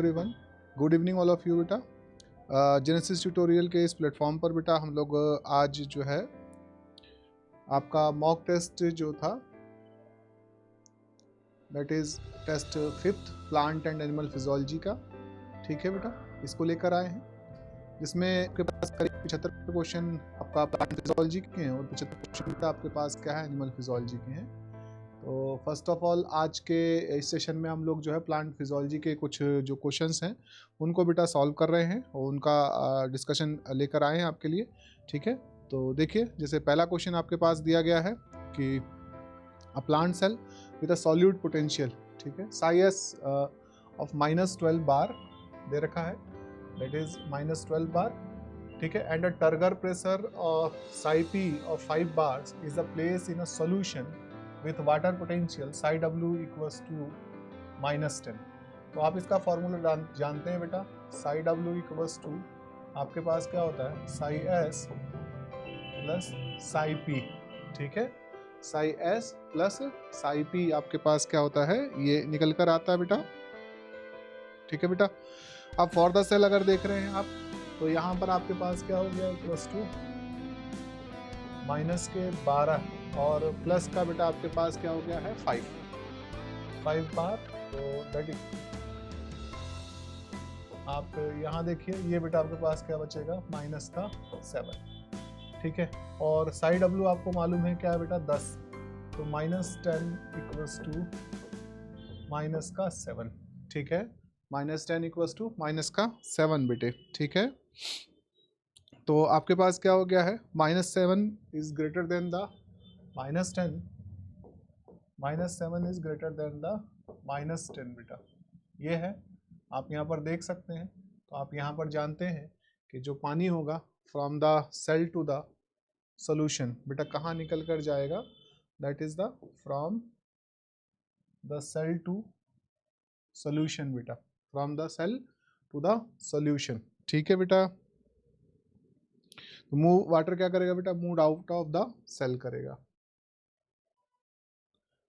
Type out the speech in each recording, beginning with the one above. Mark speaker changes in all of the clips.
Speaker 1: Everyone, good evening all of you बेटा। Genesis tutorial के इस प्लेटफॉर्म पर बेटा हम लोग आज जो है आपका मॉक टेस्ट जो था that is test 5th plant and animal physiology का, ठीक है बेटा, इसको लेकर आए हैं, जिसमें आपके पास करीब 75 क्वेश्चन आपका प्लांट फिजियोलॉजी के हैं और 75 क्वेश्चन बेटा आपके पास क्या है, एनिमल फिजियोलॉजी के हैं। तो फर्स्ट ऑफ ऑल आज के इस सेशन में हम लोग जो है प्लांट फिजियोलॉजी के कुछ जो क्वेश्चंस हैं उनको बेटा सॉल्व कर रहे हैं और उनका डिस्कशन लेकर आए हैं आपके लिए, ठीक है। तो देखिए, जैसे पहला क्वेश्चन आपके पास दिया गया है कि a plant cell with a solute potential, ठीक है, साई एस ऑफ -12 बार दे रखा है, दैट इज -12 बार, ठीक है, and a turgor pressure of psi p of 5 bars is the place in a solution with water potential psi w equals to -10। तो आप इसका फॉर्मूला जानते हैं बेटा, psi w equals to आपके पास क्या होता है, psi s plus psi p, ठीक है, psi s plus psi p आपके पास क्या होता है, ये निकल कर आता है बेटा, ठीक है बेटा। अब फॉर द सेल अगर देख रहे हैं आप, तो यहाँ पर आपके पास क्या हो गया, इक्वल्स टू -12 और प्लस का बेटा आपके पास क्या हो गया है, 5 बार। तो दैट इज आप यहाँ देखिए, ये बेटा आपके पास क्या बचेगा, -7, ठीक है। और साई डब्ल्यू आपको मालूम है क्या है बेटा, 10, तो -10 इक्वल्स टू -7, ठीक है, -10 इक्वल्स टू -7 बेटे, ठीक है। तो आपके पास क्या हो गया है, -7 is greater than the -10, -7 is greater than the -10 बेटा, ये है, आप यहाँ पर देख सकते हैं। तो आप यहाँ पर जानते हैं कि जो पानी होगा from the cell to the solution बेटा कहाँ निकल कर जाएगा, that is the from the cell to solution बेटा, from the cell to the solution, ठीक है बेटा। तो मूव वाटर क्या करेगा बेटा, move out of the cell करेगा।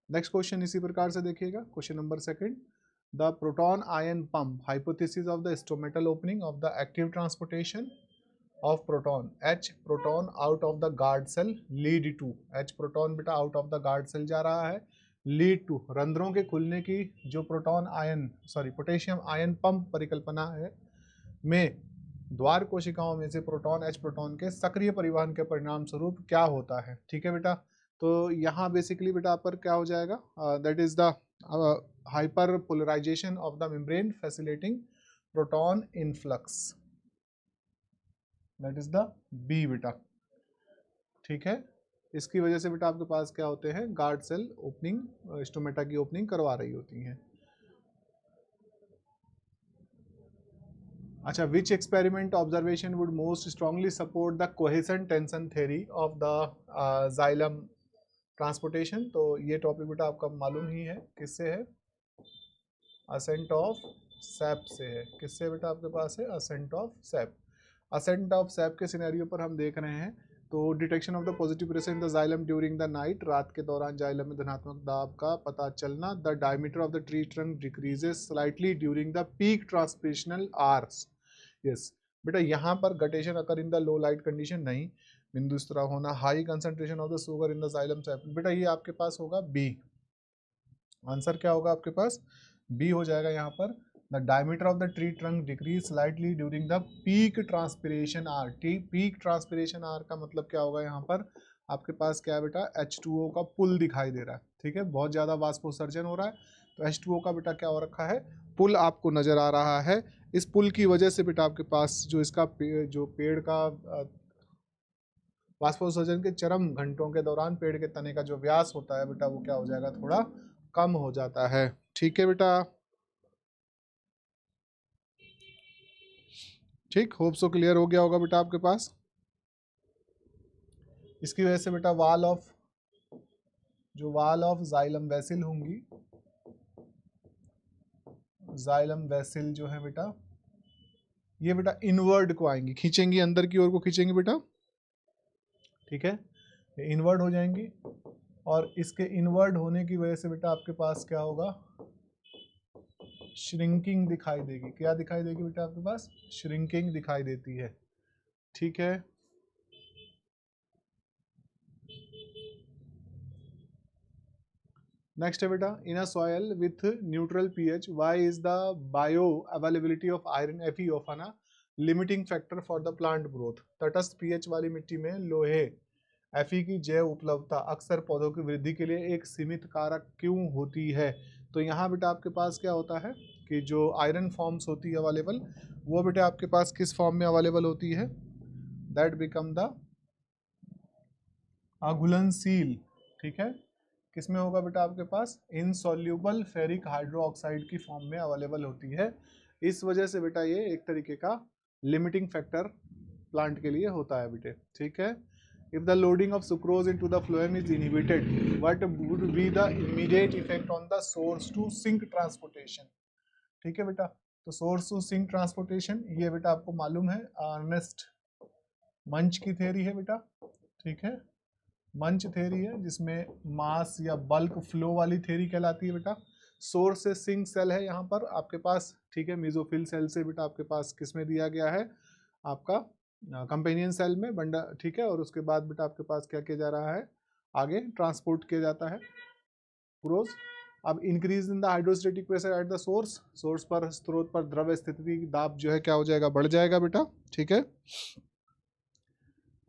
Speaker 1: नेक्स्ट क्वेश्चन इसी प्रकार से देखिएगा, question number 2, the proton ion pump hypothesis of the stomatal opening of the active transportation of proton H proton out of the guard cell lead to, H proton बेटा out of the guard cell जा रहा है, lead to रंध्रों के खुलने की जो proton ion potassium ion pump परिकल्पना है में द्वार कोशिकाओं में से प्रोटॉन H प्रोटॉन के सक्रिय परिवहन के परिणाम स्वरूप क्या होता है, ठीक है बेटा। तो यहाँ बेसिकली बेटा पर क्या हो जाएगा, that is the hyperpolarization of the membrane facilitating proton influx, that is the B बेटा, ठीक है। इसकी वजह से बेटा आपके पास क्या होते हैं, गार्ड सेल ओपनिंग, स्टोमेटा की ओपनिंग करवा रही होती हैं। अच्छा, which experiment observation would most strongly support the cohesion tension theory of the xylem transportation. तो ये टॉपिक बेटा आपका मालूम ही है, किससे है, असेंट ऑफ सैप से है, किससे बेटा आपके पास है, ascent of sap. Ascent of sap के सिनेरियो पर हम देख रहे हैं, तो detection of the positive pressure in the xylem during the night, रात के दौरान जाइलम में धनात्मक दाब का पता चलना, the diameter of the tree trunk decreases slightly during the peak transpirational hours. Yes बेटा, यहाँ पर guttation occur in the low light condition नहीं, बिंदु इस तरह होना, high concentration of the sugar in the xylem sap, बेटा ये आपके पास होगा बी, आंसर क्या होगा आपके पास, बी हो जाएगा यहाँ पर। The diameter of the tree trunk decrease slightly during the peak transpiration hour, peak transpiration hour का मतलब क्या होगा, यहाँ पर आपके पास क्या है बेटा, H2O का पुल दिखाई दे रहा है, ठीक है, बहुत ज़्यादा वाष्पोत्सर्जन हो रहा है, तो H2O का बेटा क्या हो रखा है, पुल आपको नज़र आ रहा है। इस पुल की वजह से बेटा आपके पास जो इसका जो पेड़ का वाष्पोत्सर्जन के चरम घंटों के दौरान पेड़ के तने का जो व्यास होता है बेटा, वो क्या हो जाएगा, थोड़ा कम हो जाता है, ठीक है बेटा, ठीक, होप सो क्लियर हो गया होगा बेटा आपके पास। इसकी वजह से बेटा वाल ऑफ जाइलम वेसिल होंगी, जाइलम वेसिल जो है बेटा, ये बेटा इनवर्ड को आएंगी, खींचेंगी, अंदर की ओर को खींचेंगी बेटा, ठीक है, ये इनवर्ड हो जाएंगी, और इसके इनवर्ड होने की वजह से बेटा आपके पास क्या होगा, श्रिंकिंग दिखाई देगी। क्या दिखाई देगी बेटा आपके पास? श्रिंकिंग दिखाई देती है। ठीक है, नेक्स्ट है बेटा, in a soil with neutral pH why is the bioavailability of iron Fe of a limiting factor for the plant growth. तटस्थ पीएच वाली मिट्टी में लोहे Fe की जैव उपलब्धता अक्सर पौधों की वृद्धि के लिए एक सीमित कारक क्यों होती है? तो यहाँ बेटा आपके पास क्या होता है कि जो आयरन फॉर्म्स होती है अवेलेबल, वो बेटा आपके पास किस फॉर्म में अवेलेबल होती है? दैट बिकम द घुलनशील। ठीक है, किसमें होगा बेटा आपके पास? इनसॉल्यूबल फेरिक हाइड्रोक्साइड की फॉर्म में अवेलेबल होती है। इस वजह से बेटा ये एक तरीके का लिमिटिंग फैक्टर प्लांट के लिए होता है बेटे। ठीक है, if the loading of sucrose into the phloem is inhibited what would be the immediate effect on the source to sink transportation. ठीक है बेटा, तो सोर्स टू सिंक ट्रांसपोर्टेशन ये बेटा आपको मालूम है अर्नेस्ट मंच की थ्योरी है बेटा। ठीक है, मंच थ्योरी है जिसमें मास या बल्क फ्लो वाली थ्योरी कहलाती है बेटा। सोर्स से सिंक सेल है यहाँ पर आपके पास। ठीक है, मेसोफिल सेल से बेटा आपके पास किसमें दिया गया है? आपका कंपेनियन सेल में बंडा। ठीक है, और उसके बाद बेटा आपके पास क्या किया जा रहा है? आगे ट्रांसपोर्ट किया जाता है क्रोज। अब increase in the hydrostatic pressure at the source, source पर स्रोत पर द्रव स्थिति दाब जो है क्या हो जाएगा? बढ़ जाएगा बेटा। ठीक है,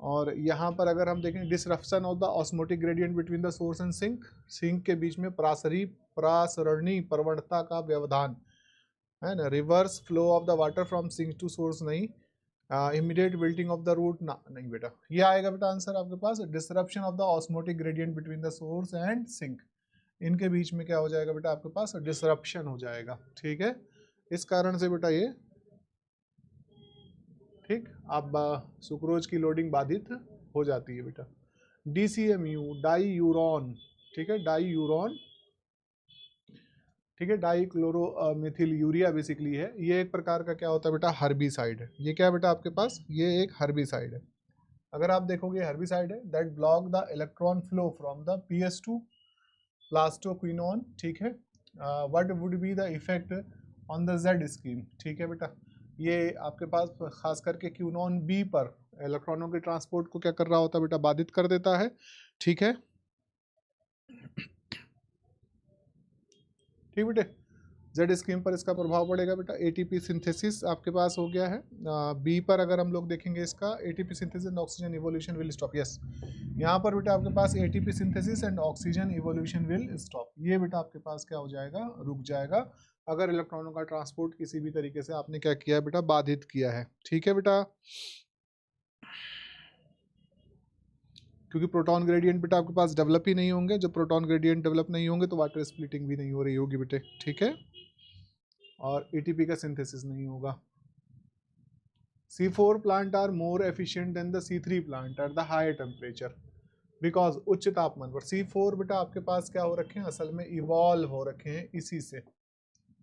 Speaker 1: और यहाँ पर अगर हम देखें disruption of the osmotic gradient between the source and sink, sink के बीच में प्रासरणी प्रवणता का व्यवधान है ना। Reverse flow of the water from sink to source नहीं, immediate wilting of the root ना, नहीं बेटा। ये आएगा बेटा आंसर आपके पास disruption of the osmotic gradient between the source and sink. इनके बीच में क्या हो जाएगा बेटा आपके पास? डिसरप्शन हो जाएगा। ठीक है, इस कारण से बेटा ये ठीक अब सुक्रोज की लोडिंग बाधित हो जाती है बेटा। DCMU diuron. ठीक है, डाई यूरोन। ठीक है, dichloro methyl urea basically है। ये एक प्रकार का क्या होता है बेटा? हर्बिसाइड है। ये क्या है बेटा आपके पास? ये एक हर्बिसाइड है। अगर आप देखोगे हर्बिसाइड है that block the electron flow from the PS2 plastoquinone. ठीक है, what would be the effect on the Z scheme. ठीक है बेटा, ये आपके पास खास करके क्यूनॉन बी पर इलेक्ट्रॉनों के ट्रांसपोर्ट को क्या कर रहा होता है बेटा? बाधित कर देता है। ठीक है, ठीक बेटे, जेड स्कीम पर इसका प्रभाव पड़ेगा बेटा। ATP सिंथेसिस आपके पास हो गया है। बी पर अगर हम लोग देखेंगे इसका ATP synthesis and oxygen evolution will stop. Yes, यहाँ पर बेटा आपके पास ATP synthesis and oxygen evolution will stop. ये बेटा आपके पास क्या हो जाएगा? रुक जाएगा, अगर इलेक्ट्रॉनों का ट्रांसपोर्ट किसी भी तरीके से आपने क्या किया है बेटा? बाधित किया है। ठीक है बेटा, क्योंकि प्रोटॉन ग्रेडियंट बेटा आपके पास डेवलप ही नहीं होंगे। जब प्रोटॉन ग्रेडियंट डेवलप नहीं होंगे तो वाटर स्प्लिटिंग भी नहीं हो रही होगी बेटे। ठीक है, और ATP का सिंथेसिस नहीं होगा। C4 plant are more efficient than the C3 plant at the higher temperature because उच्च तापमान पर। C4 बेटा आपके पास क्या हो रखे हैं? असल में इवॉल्व हो रखे हैं, इसी से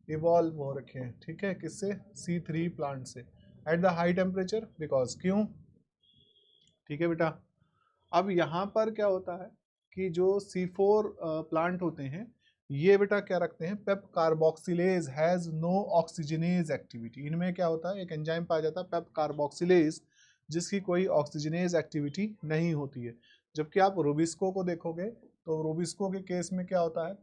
Speaker 1: इवॉल्व हो रखे हैं। ठीक है, किससे? C3 प्लांट से at the high temperature because क्यों? ठीक है बेटा, अब यहाँ पर क्या होता है कि जो C4 प्लांट होते हैं ये बेटा क्या रखते हैं? PEP carboxylase has no oxygenase activity. इनमें क्या होता है? एक एंजाइम पाया जाता है पेप कार्बोक्सिलेज जिसकी कोई ऑक्सीजनेज एक्टिविटी नहीं होती है। जबकि आप रूबिस्को को देखोगे तो रूबिस्को के केस में क्या होता है?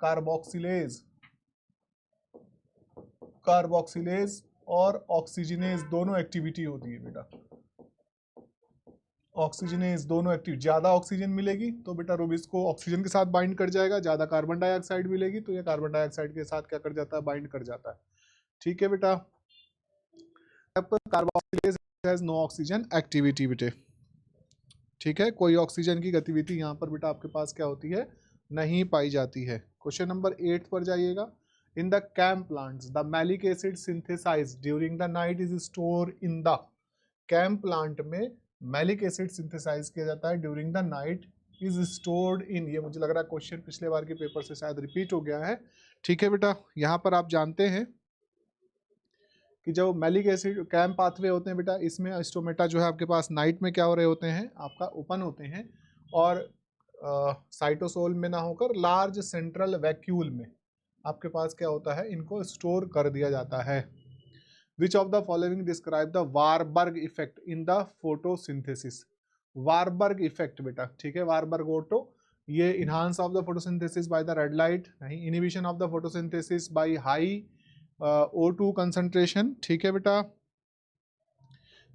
Speaker 1: कार्बोक्सिलेज और ऑक्सीजनेज दोनों एक्टिविटी होती है बेटा। ऑक्सीजनेज दोनों एक्टिव। ज्यादा ऑक्सीजन मिलेगी तो बेटा रूबिस्को ऑक्सीजन के साथ बाइंड कर जाएगा, ज्यादा कार्बन डाइऑक्साइड मिलेगी तो ये कार्बन डाइऑक्साइड के साथ क्या कर जाता है? बाइंड कर जाता है। ठीक है बेटा, carboxylase has no oxygen activity बेटे। ठीक है, कोई ऑक्सीजन की गतिविधि यहाँ पर बेटा आपके पास क्या होती है? नहीं पाई जाती है। क्वेश्चन नंबर 8 पर जाइएगा। In the CAM plants the malic acid synthesize during the night is store in the. CAM plant में मैलिक एसिड सिंथेसाइज किया जाता है during the night is stored in. ये मुझे लग रहा है क्वेश्चन पिछले बार के पेपर से शायद रिपीट हो गया है। ठीक है बेटा, यहाँ पर आप जानते हैं कि जो मैलिक एसिड कैम पाथवे होते हैं बेटा, इसमें स्टोमेटा जो है आपके पास नाइट में क्या हो रहे होते हैं? आपका ओपन होते हैं, और साइटोसोल में ना होकर लार्ज सेंट्रल वैक्यूल में आपके पास क्या होता है, इनको स्टोर कर दिया जाता है। Which of the following describe the Warburg effect in the photosynthesis. Warburg effect बेटा, ठीक है, वारबर्ग ऑटो, ये enhance of the photosynthesis by the red light, नहीं, inhibition of the photosynthesis by high O2 concentration, ठीक है बेटा।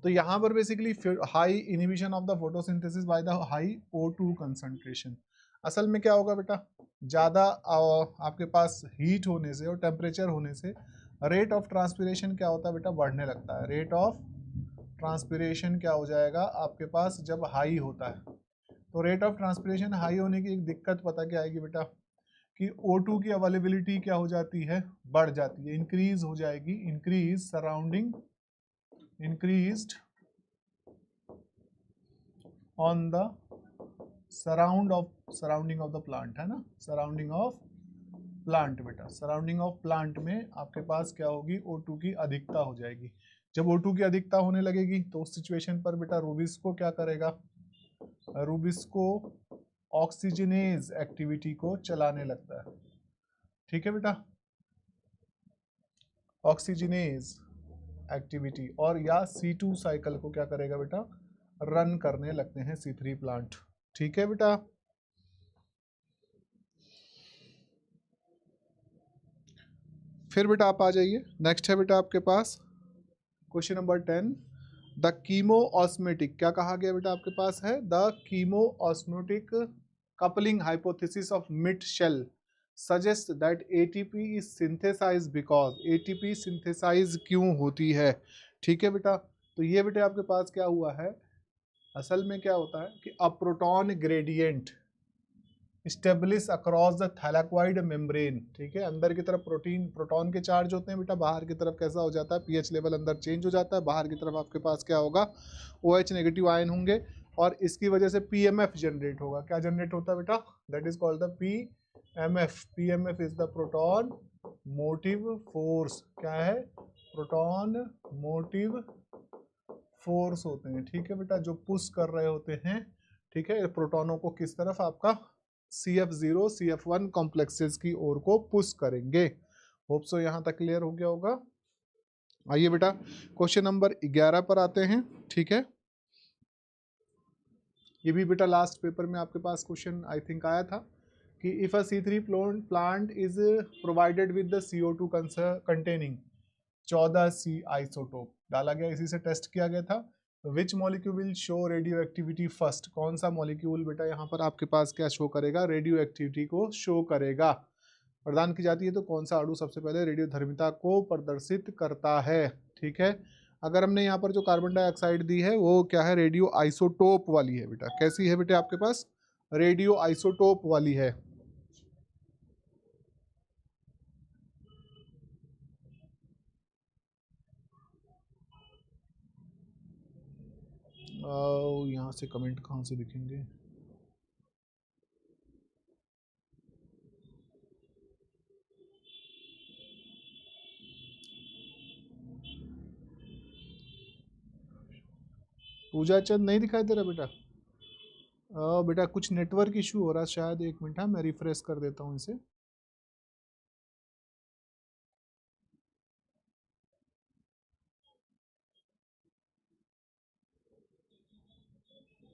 Speaker 1: तो यहाँ पर basically high inhibition of the photosynthesis by the high O2 concentration. असल में क्या होगा बेटा, ज़्यादा आपके पास हीट होने से और टेम्परेचर होने से रेट ऑफ ट्रांसपिरेशन क्या होता है बेटा, बढ़ने लगता है। रेट ऑफ ट्रांसपिरेशन क्या हो जाएगा आपके पास जब हाई होता है। तो रेट ऑफ ट्रांसपिरेशन हाई होने की एक दिक्कत पता क्या आएगी बेटा, कि O2 की अवेलेबिलिटी क्या हो जाती है, बढ़ जाती है, इंक्रीज हो जाएगी, increase surrounding, increased on the surrounding of the plant, है ना, सराउंडिंग ऑफ प्लांट बेटा। सराउंडिंग ऑफ प्लांट में आपके पास क्या होगी, O2 की अधिकता हो जाएगी। जब O2 की अधिकता होने लगेगी तो उस सिचुएशन पर बेटा रूबिस्को क्या करेगा, रूबिस्को ऑक्सीजनेज एक्टिविटी को चलाने लगता है, ठीक है बेटा, ऑक्सीजनेज एक्टिविटी, और या C2 साइकिल को क्या करेगा बेटा, रन करने लगते हैं C3 प्लांट, ठीक है बेटा। फिर बेटा आप आ जाइए, नेक्स्ट है बेटा आपके पास question number 10। The chemiosmotic, क्या कहा गया बेटा आपके पास है, the chemiosmotic coupling hypothesis of Mitchell suggest that ATP is synthesize because, ATP synthesize क्यों होती है, ठीक है बेटा। तो ये बेटा आपके पास क्या हुआ है, असल में क्या होता है कि a proton gradient establish across the thylakoid membrane, ठीक है, अंदर की तरफ प्रोटॉन के चार्ज होते हैं बेटा, बाहर की तरफ कैसा हो जाता है, पीएच लेवल अंदर चेंज हो जाता है, बाहर की तरफ आपके पास क्या होगा, OH नेगेटिव आयन होंगे, और इसकी वजह से PMF जनरेट होगा। क्या जनरेट होता है बेटा, that is called the PMF। PMF is the proton motive force, क्या है, प्रोटॉन मोटिव फोर्स होते हैं, ठीक है बेटा, जो पुश कर रहे होते हैं, ठीक है, प्रोटॉनों को किस तरफ, आपका CF0 CF1 कॉम्प्लेक्सेस की ओर को पुश करेंगे। होप सो यहाँ तक क्लियर हो गया होगा। आइए बेटा क्वेश्चन नंबर 11 पर आते हैं, ठीक है। ये भी बेटा लास्ट पेपर में आपके पास क्वेश्चन आई थिंक आया था कि if a C3 plant is provided with the CO2 containing 14C isotope, डाला गया, इसी से टेस्ट किया गया था। Which molecule will show radio activity first, कौन सा मॉलिक्यूल बेटा यहाँ पर आपके पास क्या शो करेगा, रेडियो एक्टिविटी को शो करेगा, प्रदान की जाती है। तो कौन सा अणु सबसे पहले रेडियो धर्मिता को प्रदर्शित करता है, ठीक है। अगर हमने यहाँ पर जो कार्बन डाइऑक्साइड दी है वो क्या है, रेडियो आइसोटोप वाली है बेटा। कैसी है बेटा आपके पास, रेडियो आइसोटोप वाली है। यहाँ से कमेंट कहाँ से दिखेंगे, पूजा चंद नहीं दिखाई दे रहा बेटा। बेटा कुछ नेटवर्क इशू हो रहा है शायद, एक मिनट, हाँ मैं रिफ्रेश कर देता हूँ इसे।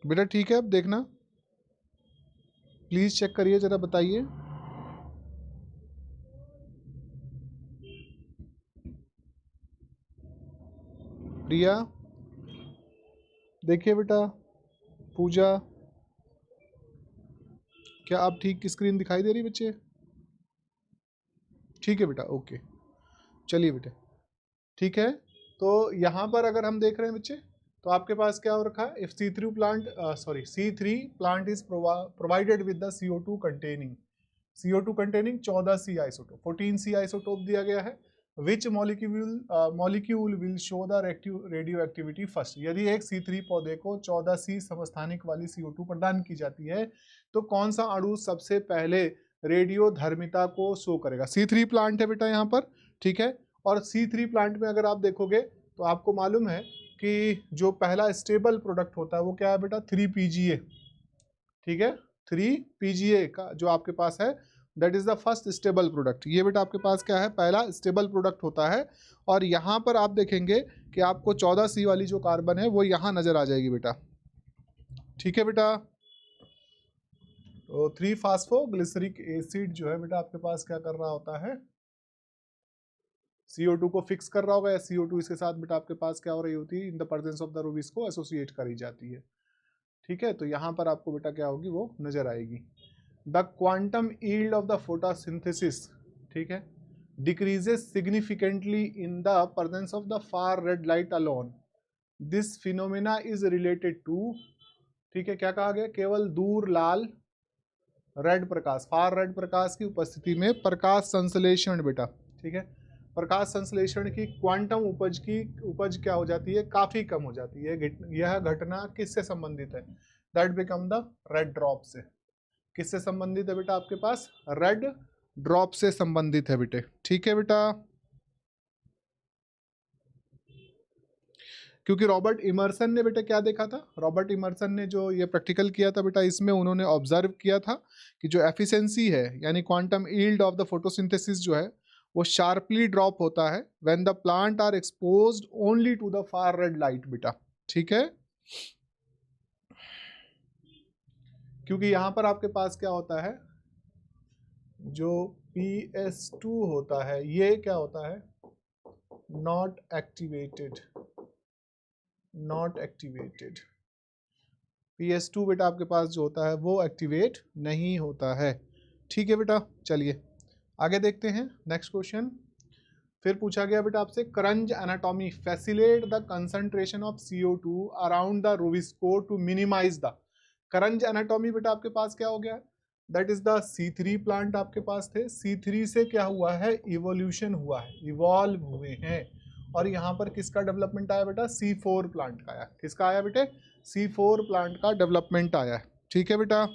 Speaker 1: बेटा ठीक है, अब देखना प्लीज चेक करिए जरा, बताइए। प्रिया देखिए बेटा, पूजा, क्या आप ठीक स्क्रीन दिखाई दे रही बच्चे, ठीक है बेटा, ओके, चलिए बेटा, ठीक है। तो यहाँ पर अगर हम देख रहे हैं बच्चे, तो आपके पास क्या हो रखा है, if C3 plant is provided with the CO2 containing 14C isotope, 14C isotope दिया गया है। Which molecule will show the radio activity first, यदि एक C3 पौधे को 14C समस्थानिक वाली CO2 प्रदान की जाती है तो कौन सा अणु सबसे पहले रेडियो धर्मिता को शो करेगा। C3 प्लांट है बेटा यहाँ पर, ठीक है, और C3 प्लांट में अगर आप देखोगे तो आपको मालूम है कि जो पहला स्टेबल प्रोडक्ट होता है वो क्या है बेटा, 3PGA, ठीक है, 3PGA का जो आपके पास है that is the first stable product. ये बेटा आपके पास क्या है, पहला स्टेबल प्रोडक्ट होता है। और यहाँ पर आप देखेंगे कि आपको 14C वाली जो कार्बन है वो यहाँ नजर आ जाएगी बेटा, ठीक है बेटा। तो 3-फॉस्फोग्लिसरिक एसिड जो है बेटा आपके पास क्या कर रहा होता है, CO2 को फिक्स कर रहा होगा, या CO2 इसके साथ बेटा आपके पास क्या हो रही होती है, इन द प्रेजेंस ऑफ द रूबीज को एसोसिएट करी जाती है, ठीक है। तो यहाँ पर आपको बेटा क्या होगी, वो नजर आएगी। The quantum yield of the photosynthesis, ठीक है, decreases significantly in the presence of the far red light alone. This phenomena is related to, ठीक है, क्या कहा गया, केवल दूर लाल रेड प्रकाश, फार रेड प्रकाश की उपस्थिति में प्रकाश संश्लेषण बेटा, ठीक है, प्रकाश संश्लेषण की क्वांटम उपज क्या हो जाती है, काफी कम हो जाती है। यह घटना किससे संबंधित है, that become the red drop से। किससे संबंधित है बेटा आपके पास, रेड ड्रॉप से संबंधित है बेटे, ठीक है बेटा। क्योंकि रॉबर्ट इमर्सन ने बेटा क्या देखा था, रॉबर्ट इमर्सन ने जो ये प्रैक्टिकल किया था बेटा, इसमें उन्होंने ऑब्जर्व किया था कि जो एफिशिएंसी है यानी quantum yield of the photosynthesis जो है वो शार्पली ड्रॉप होता है when the plant are exposed only to the far red light बेटा, ठीक है। क्योंकि यहाँ पर आपके पास क्या होता है, जो PS2 होता है ये क्या होता है, not activated, not activated. PS2 बेटा आपके पास जो होता है वो एक्टिवेट नहीं होता है, ठीक है बेटा। चलिए आगे देखते हैं नेक्स्ट क्वेश्चन। फिर पूछा गया बेटा आपसे, Kranz anatomy facilitate the concentration of CO2 around the rubisco to minimize the. Kranz anatomy बेटा आपके पास क्या हो गया, that is the C3 plant आपके पास थे। C3 से क्या हुआ है, इवोल्यूशन हुआ है, इवॉल्व हुए हैं। और यहाँ पर किसका डेवलपमेंट आया बेटा, C4 प्लांट का आया। किसका आया बेटे, C4 प्लांट का डेवलपमेंट आया है, ठीक है बेटा,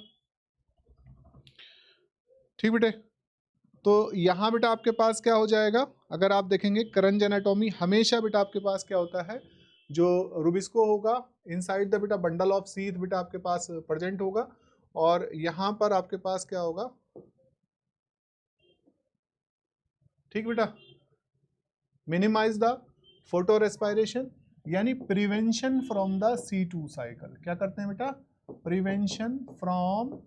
Speaker 1: ठीक बेटे। तो यहाँ बेटा आपके पास क्या हो जाएगा, अगर आप देखेंगे करंज एनाटॉमी हमेशा बेटा आपके पास क्या होता है, जो रूबिस्को होगा इनसाइड द बेटा बंडल ऑफ सीथ बेटा आपके पास प्रेजेंट होगा। और यहाँ पर आपके पास क्या होगा, ठीक बेटा, मिनिमाइज द फोटो रेस्पायरेशन यानी prevention from the C2 cycle. क्या करते हैं बेटा, prevention from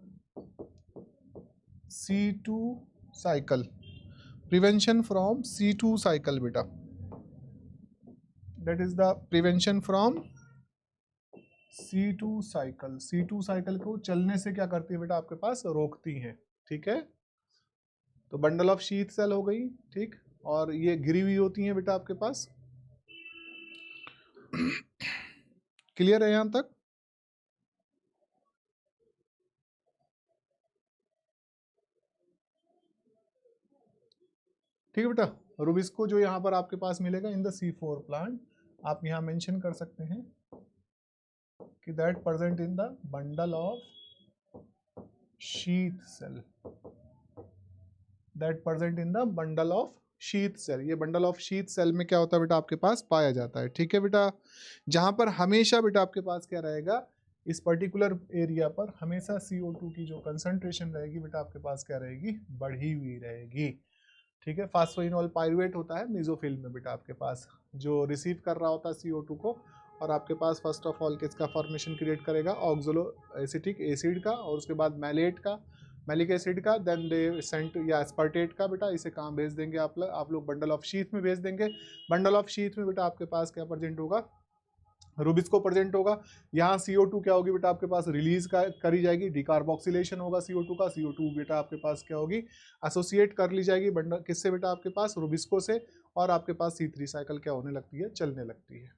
Speaker 1: C2 cycle, prevention from C2 cycle बेटा, that is the prevention from C2 cycle. C2 cycle को चलने से क्या करती है बेटा आपके पास, रोकती है, ठीक है। तो बंडल ऑफ शीथ सेल हो गई, ठीक, और ये गिरी हुई होती है बेटा आपके पास। क्लियर है यहां तक, ठीक है बेटा। रूबिस्को जो यहाँ पर आपके पास मिलेगा इन द C4 प्लांट, आप यहाँ मेंशन कर सकते हैं कि that present in the bundle of sheath cell, that present in the bundle of sheath cell. ये बंडल ऑफ शीथ सेल में क्या होता है बेटा आपके पास पाया जाता है, ठीक है बेटा। जहां पर हमेशा बेटा आपके पास क्या रहेगा, इस पर्टिकुलर एरिया पर हमेशा CO2 की जो कंसंट्रेशन रहेगी बेटा आपके पास क्या रहेगी, बढ़ी हुई रहेगी, ठीक है। फास्फोइनोल पाइरुवेट होता है मेसोफिल में बेटा आपके पास, जो रिसीव कर रहा होता है CO2 को, और आपके पास फर्स्ट ऑफ ऑल किसका फॉर्मेशन क्रिएट करेगा, ऑक्सोलो एसिटिक एसिड का, और उसके बाद मैलेट का, मैलिक एसिड का, देन दे सेंट या एस्पार्टेट का बेटा। इसे कहाँ भेज देंगे आप लोग बंडल ऑफ शीथ में भेज देंगे। बंडल ऑफ शीथ में बेटा आपके पास क्या प्रेजेंट होगा, रूबिस्को प्रेजेंट होगा। यहाँ CO2 क्या होगी बेटा आपके पास, रिलीज करी जाएगी, डिकार्बोक्सिलेशन होगा CO2 का। CO2 बेटा आपके पास क्या होगी, एसोसिएट कर ली जाएगी बंडल किससे बेटा आपके पास, रूबिस्को से, और आपके पास C3 साइकिल क्या होने लगती है, चलने लगती है।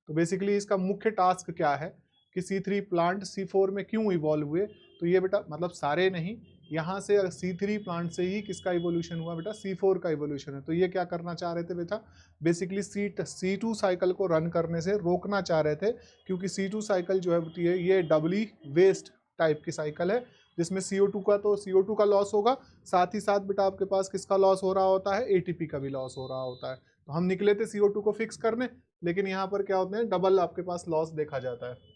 Speaker 1: तो बेसिकली इसका मुख्य टास्क क्या है कि C3 प्लांट C4 में क्यों इवॉल्व हुए, तो ये बेटा मतलब सारे नहीं, यहाँ से C3 प्लांट से ही किसका इवोल्यूशन हुआ बेटा, C4 का इवोल्यूशन है। तो ये क्या करना चाह रहे थे बेटा, बेसिकली C2 साइकिल को रन करने से रोकना चाह रहे थे, क्योंकि C2 साइकिल जो है होती है ये डबली वेस्ट टाइप की साइकिल है, जिसमें CO2 का लॉस होगा, साथ ही साथ बेटा आपके पास किसका लॉस हो रहा होता है, ATP का भी लॉस हो रहा होता है। तो हम निकले थे CO2 को फिक्स करने, लेकिन यहाँ पर क्या होते हैं, डबल आपके पास लॉस देखा जाता है।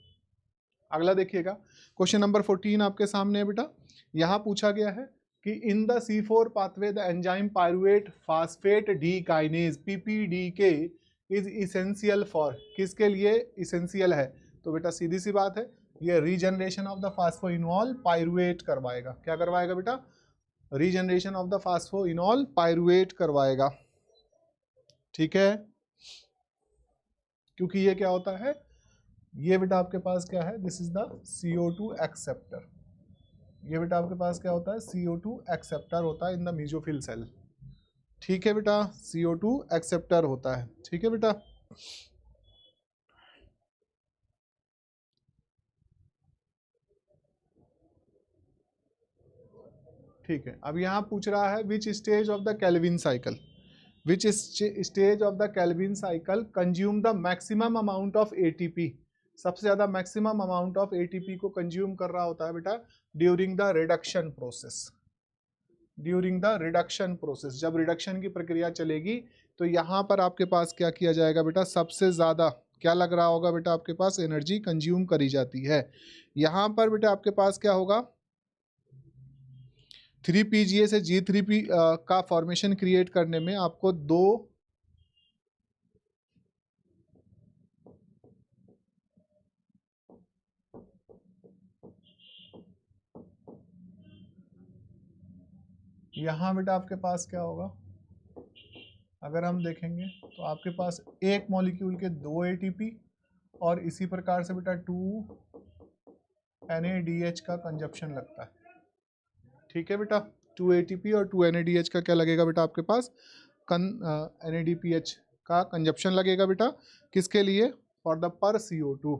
Speaker 1: अगला देखिएगा क्वेश्चन नंबर 14 आपके सामने है बेटा। यहाँ पूछा गया है कि in the C4 pathway the enzyme pyruvate phosphate D kinase PPDK is essential for, किसके लिए इसेंशियल है? तो बेटा सीधी सी बात है, ये regeneration of the phosphoenol pyruvate करवाएगा। क्या करवाएगा बेटा? Regeneration of the phosphoenol pyruvate करवाएगा। ठीक है, क्योंकि ये क्या होता है, ये बेटा आपके पास क्या है, this is the CO2 acceptor. ये बेटा आपके पास क्या होता है, CO2 एक्सेप्टर होता है इन द मेसोफिल सेल। ठीक है बेटा, CO2 एक्सेप्टर होता है। ठीक है बेटा, ठीक है। अब यहाँ पूछ रहा है which stage of the Calvin cycle, which stage of the Calvin cycle consume the maximum amount of ATP। सबसे ज्यादा मैक्सिमम अमाउंट ऑफ ATP को कंज्यूम कर रहा होता है बेटा during the reduction process. During the reduction process, जब reduction की प्रक्रिया चलेगी तो यहाँ पर आपके पास क्या किया जाएगा बेटा, सबसे ज़्यादा क्या लग रहा होगा बेटा, आपके पास एनर्जी कंज्यूम करी जाती है। यहाँ पर बेटा आपके पास क्या होगा, 3PGA से G3P का फॉर्मेशन क्रिएट करने में आपको दो यहाँ बेटा आपके पास क्या होगा, अगर हम देखेंगे तो आपके पास एक मॉलिक्यूल के 2 ATP और इसी प्रकार से बेटा 2 NADH का कंजप्शन लगता है। ठीक है बेटा, 2 ATP और 2 NADH का क्या लगेगा बेटा आपके पास, NADPH का कंजप्शन लगेगा बेटा, किसके लिए, फॉर द पर CO2,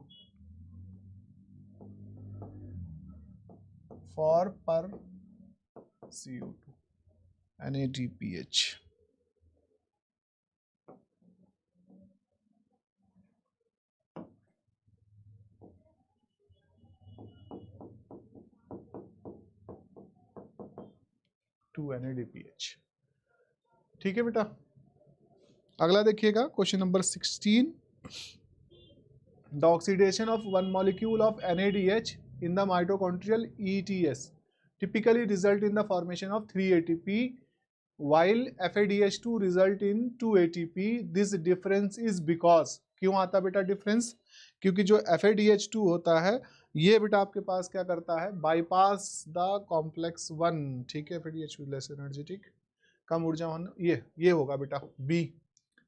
Speaker 1: फॉर पर CO2 NADPH। NADPH। ठीक है बेटा, अगला देखिएगा question number 16। The oxidation of one molecule of NADH in the mitochondrial ETS typically result in the formation of 3 ATP while FADH2 result in 2 ATP. This difference is because, क्यों आता बेटा difference, क्योंकि जो FADH2 होता है ये बेटा आपके पास क्या करता है, बाईपास द कॉम्प्लेक्स 1। ठीक है, FADH2 लेस एनर्जेटिक, कम ऊर्जावान, ये होगा बेटा B।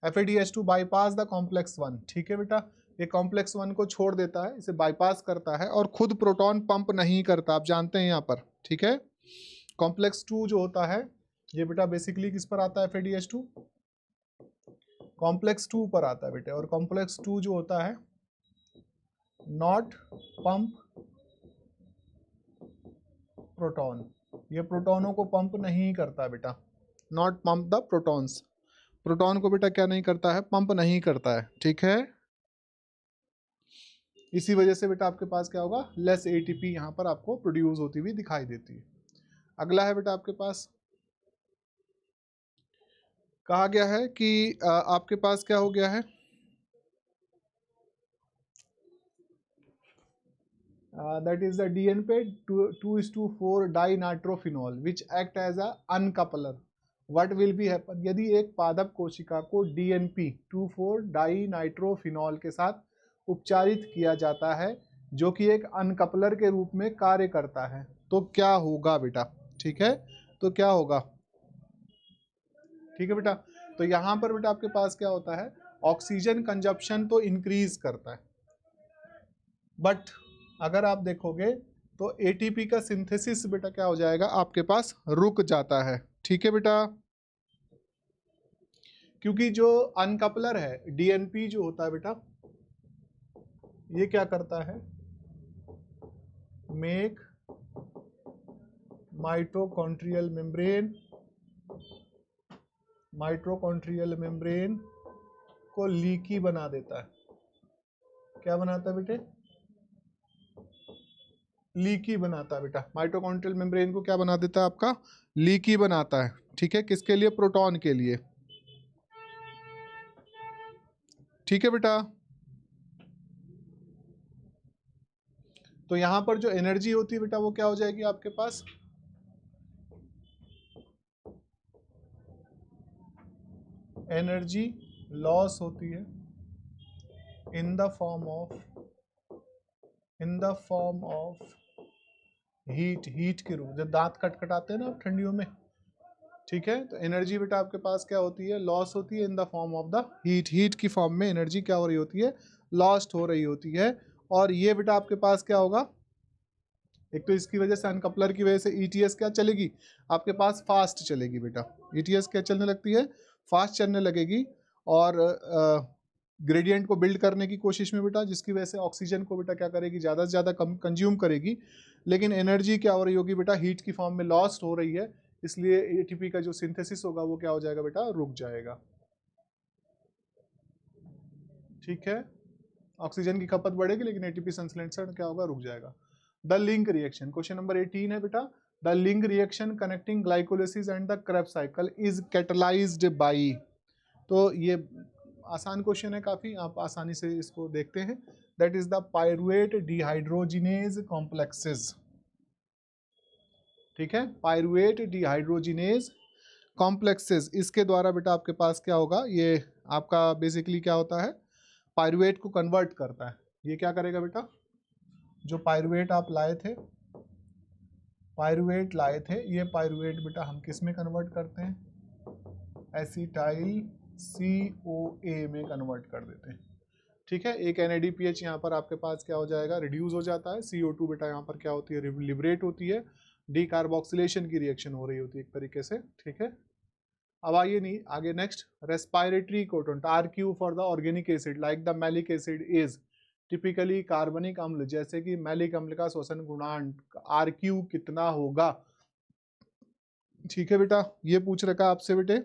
Speaker 1: FADH2 bypass the complex 1। ठीक है बेटा, ये कॉम्प्लेक्स 1 को छोड़ देता है, इसे बाईपास करता है और खुद प्रोटॉन पंप नहीं करता, आप जानते हैं यहाँ पर। ठीक है, कॉम्प्लेक्स 2 जो होता है ये बेटा बेसिकली किस पर आता है, FADH2 कॉम्प्लेक्स 2 पर आता है बेटे, और कॉम्प्लेक्स 2 जो होता है नॉट पंप प्रोटॉन, ये प्रोटॉनों को पंप नहीं करता बेटा, not pump the protons, proton को बेटा क्या नहीं करता है, पंप नहीं करता है। ठीक है, इसी वजह से बेटा आपके पास क्या होगा, लेस ATP यहाँ पर आपको प्रोड्यूस होती हुई दिखाई देती है। अगला है बेटा आपके पास कहा गया है कि आपके पास क्या हो गया है, that is the DNPA 2:4 dinitrophenol which act as a uncoupler. What will be happen, यदि एक पादप कोशिका को DNP 2,4 डाइनाइट्रोफिनॉल के साथ उपचारित किया जाता है जो कि एक अनकपलर के रूप में कार्य करता है, तो क्या होगा बेटा। ठीक है, तो क्या होगा, ठीक है बेटा, तो यहाँ पर बेटा आपके पास क्या होता है, ऑक्सीजन कंजप्शन तो इंक्रीज करता है, बट अगर आप देखोगे तो ATP का सिंथेसिस बेटा क्या हो जाएगा, आपके पास रुक जाता है। ठीक है बेटा, क्योंकि जो अनकपलर है DNP जो होता है बेटा, ये क्या करता है, मेक माइटोकॉन्ड्रियल मेम्ब्रेन को लीकी बना देता है। क्या बनाता है बेटे, लीकी बनाता है बेटा, माइटोकॉन्ड्रियल मेम्ब्रेन को क्या बना देता है आपका, लीकी बनाता है। ठीक है, किसके लिए, प्रोटॉन के लिए। ठीक है बेटा, तो यहां पर जो एनर्जी होती है बेटा वो क्या हो जाएगी आपके पास, एनर्जी लॉस होती है इन द फॉर्म ऑफ हीट के रूप, जब दांत खटखटाते हैं ना आप ठंडियों में, ठीक है, तो एनर्जी बेटा आपके पास क्या होती है, लॉस होती है इन the form of the heat की फॉर्म में एनर्जी क्या हो रही होती है, लॉस्ट हो रही होती है। और ये बेटा आपके पास क्या होगा, एक तो इसकी वजह से अनकपलर की वजह से ईटीएस क्या चलेगी आपके पास, फास्ट चलेगी बेटा, ईटीएस क्या चलने लगती है, फास्ट चलने लगेगी, और ग्रेडियंट को बिल्ड करने की कोशिश में बेटा, जिसकी वजह से ऑक्सीजन को बेटा क्या करेगी, ज़्यादा से ज़्यादा कंज्यूम करेगी, लेकिन एनर्जी क्या हो रही होगी बेटा, हीट की फॉर्म में लॉस्ट हो रही है, इसलिए एटीपी का जो सिंथेसिस होगा वो क्या हो जाएगा बेटा, रुक जाएगा। ठीक है, ऑक्सीजन की खपत बढ़ेगी लेकिन एटीपी संश्लेषण क्या होगा, रुक जाएगा। The link reaction, question number 18 है बेटा, the link reaction connecting glycolysis and the Krebs cycle is catalysed by, तो ये आसान क्वेश्चन है काफी, आप आसानी से इसको देखते हैं। That is the pyruvate dehydrogenase complexes, ठीक है, पायरुवेट डिहाइड्रोजिनेज कॉम्प्लेक्सेस, इसके द्वारा बेटा आपके पास क्या होगा, ये आपका बेसिकली क्या होता है, पायरुवेट को कन्वर्ट करता है। ये क्या करेगा बेटा, जो पायरुवेट आप लाए थे, ये पायरुवेट बेटा हम किस में कन्वर्ट करते हैं, एसिटाइल COA में कन्वर्ट कर देते हैं। ठीक है, एक NADPH यहाँ पर आपके पास क्या हो जाएगा, रिड्यूस हो जाता है, CO2 बेटा यहाँ पर क्या होती है, लिबरेट होती है, डीकार्बोक्सिलेशन की रिएक्शन हो रही होती है एक तरीके से। ठीक है, अब आइए नहीं आगे, next respiratory quotient RQ for the organic acid like the malic acid is typically कार्बनिक अम्ल, जैसे कि मैलिक अम्ल का श्वसन गुणांक RQ कितना होगा। ठीक है बेटा, ये पूछ रखा आपसे बेटे,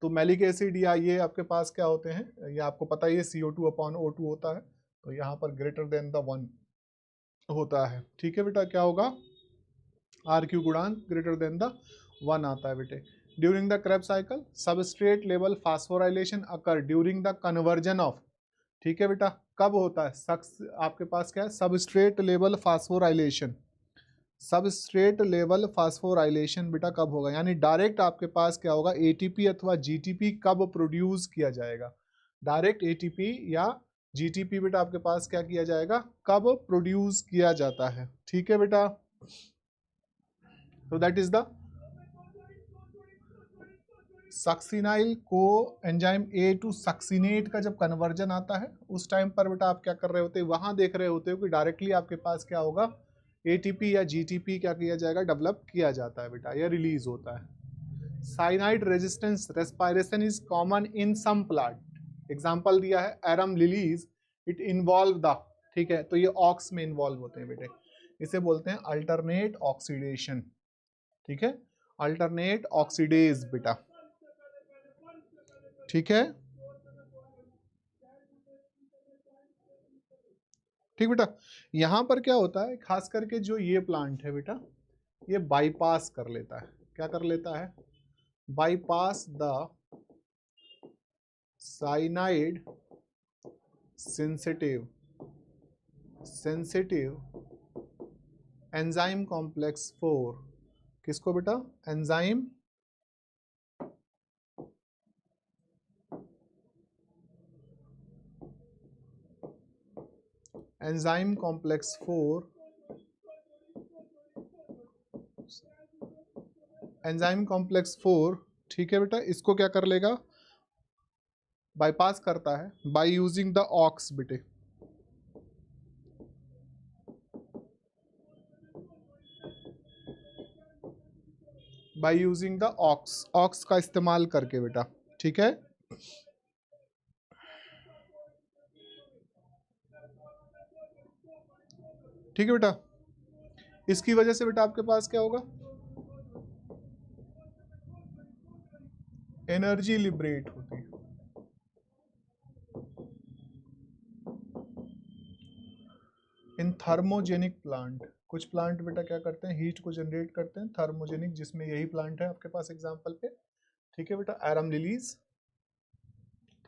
Speaker 1: तो मैलिक एसिड या ये आपके पास क्या होते हैं, ये आपको पता ही है CO2/O2 होता है, तो यहाँ पर ग्रेटर देन द 1 होता है। ठीक है बेटा, क्या होगा, RQ गुणांक ग्रेटर देन द 1 आता है बेटे। During the Krebs cycle substrate level phosphorylation occur during the conversion of, ठीक है बेटा, कब होता है, आपके पास क्या है, substrate level phosphorylation, substrate level phosphorylation बेटा कब होगा, यानी डायरेक्ट आपके पास क्या होगा, ATP अथवा GTP कब प्रोड्यूस किया जाएगा, डायरेक्ट ATP या GTP बेटा आपके पास क्या किया जाएगा, कब प्रोड्यूस किया जाता है। ठीक है बेटा, तो दैट इज द सक्सिनाइल को एंजाइम A टू सक्सिनेट का जब कन्वर्जन आता है उस टाइम पर बेटा आप क्या कर रहे होते हैं, वहां देख रहे होते हो कि डायरेक्टली आपके पास क्या होगा, ATP या GTP क्या किया जाएगा, डेवलप किया जाता है बेटा, या रिलीज होता है। Cyanide resistance respiration is common in some plant, example दिया है arum lilies, it involve the, ठीक है, तो ये ऑक्स में इन्वॉल्व होते हैं बेटे, इसे बोलते हैं अल्टरनेट ऑक्सीडेशन। ठीक है, अल्टरनेट ऑक्सीडेज बेटा। ठीक है, ठीक बेटा, यहां पर क्या होता है, खास करके जो ये प्लांट है बेटा, ये बाईपास कर लेता है, क्या कर लेता है, bypass the cyanide sensitive enzyme complex 4, किसको बेटा, एंजाइम कॉम्प्लेक्स 4, एंजाइम कॉम्प्लेक्स 4, ठीक है बेटा, इसको क्या कर लेगा, बाईपास करता है बाय यूजिंग द ऑक्स बेटे, बाय यूजिंग द ऑक्स का इस्तेमाल करके बेटा। ठीक है, ठीक है बेटा, इसकी वजह से बेटा आपके पास क्या होगा, एनर्जी लिबरेट होती है। इन थर्मोजेनिक प्लांट, कुछ प्लांट बेटा क्या करते हैं, हीट को जनरेट करते हैं, थर्मोजेनिक, जिसमें यही प्लांट है आपके पास एग्जांपल पे। ठीक है बेटा, एरम लिलीज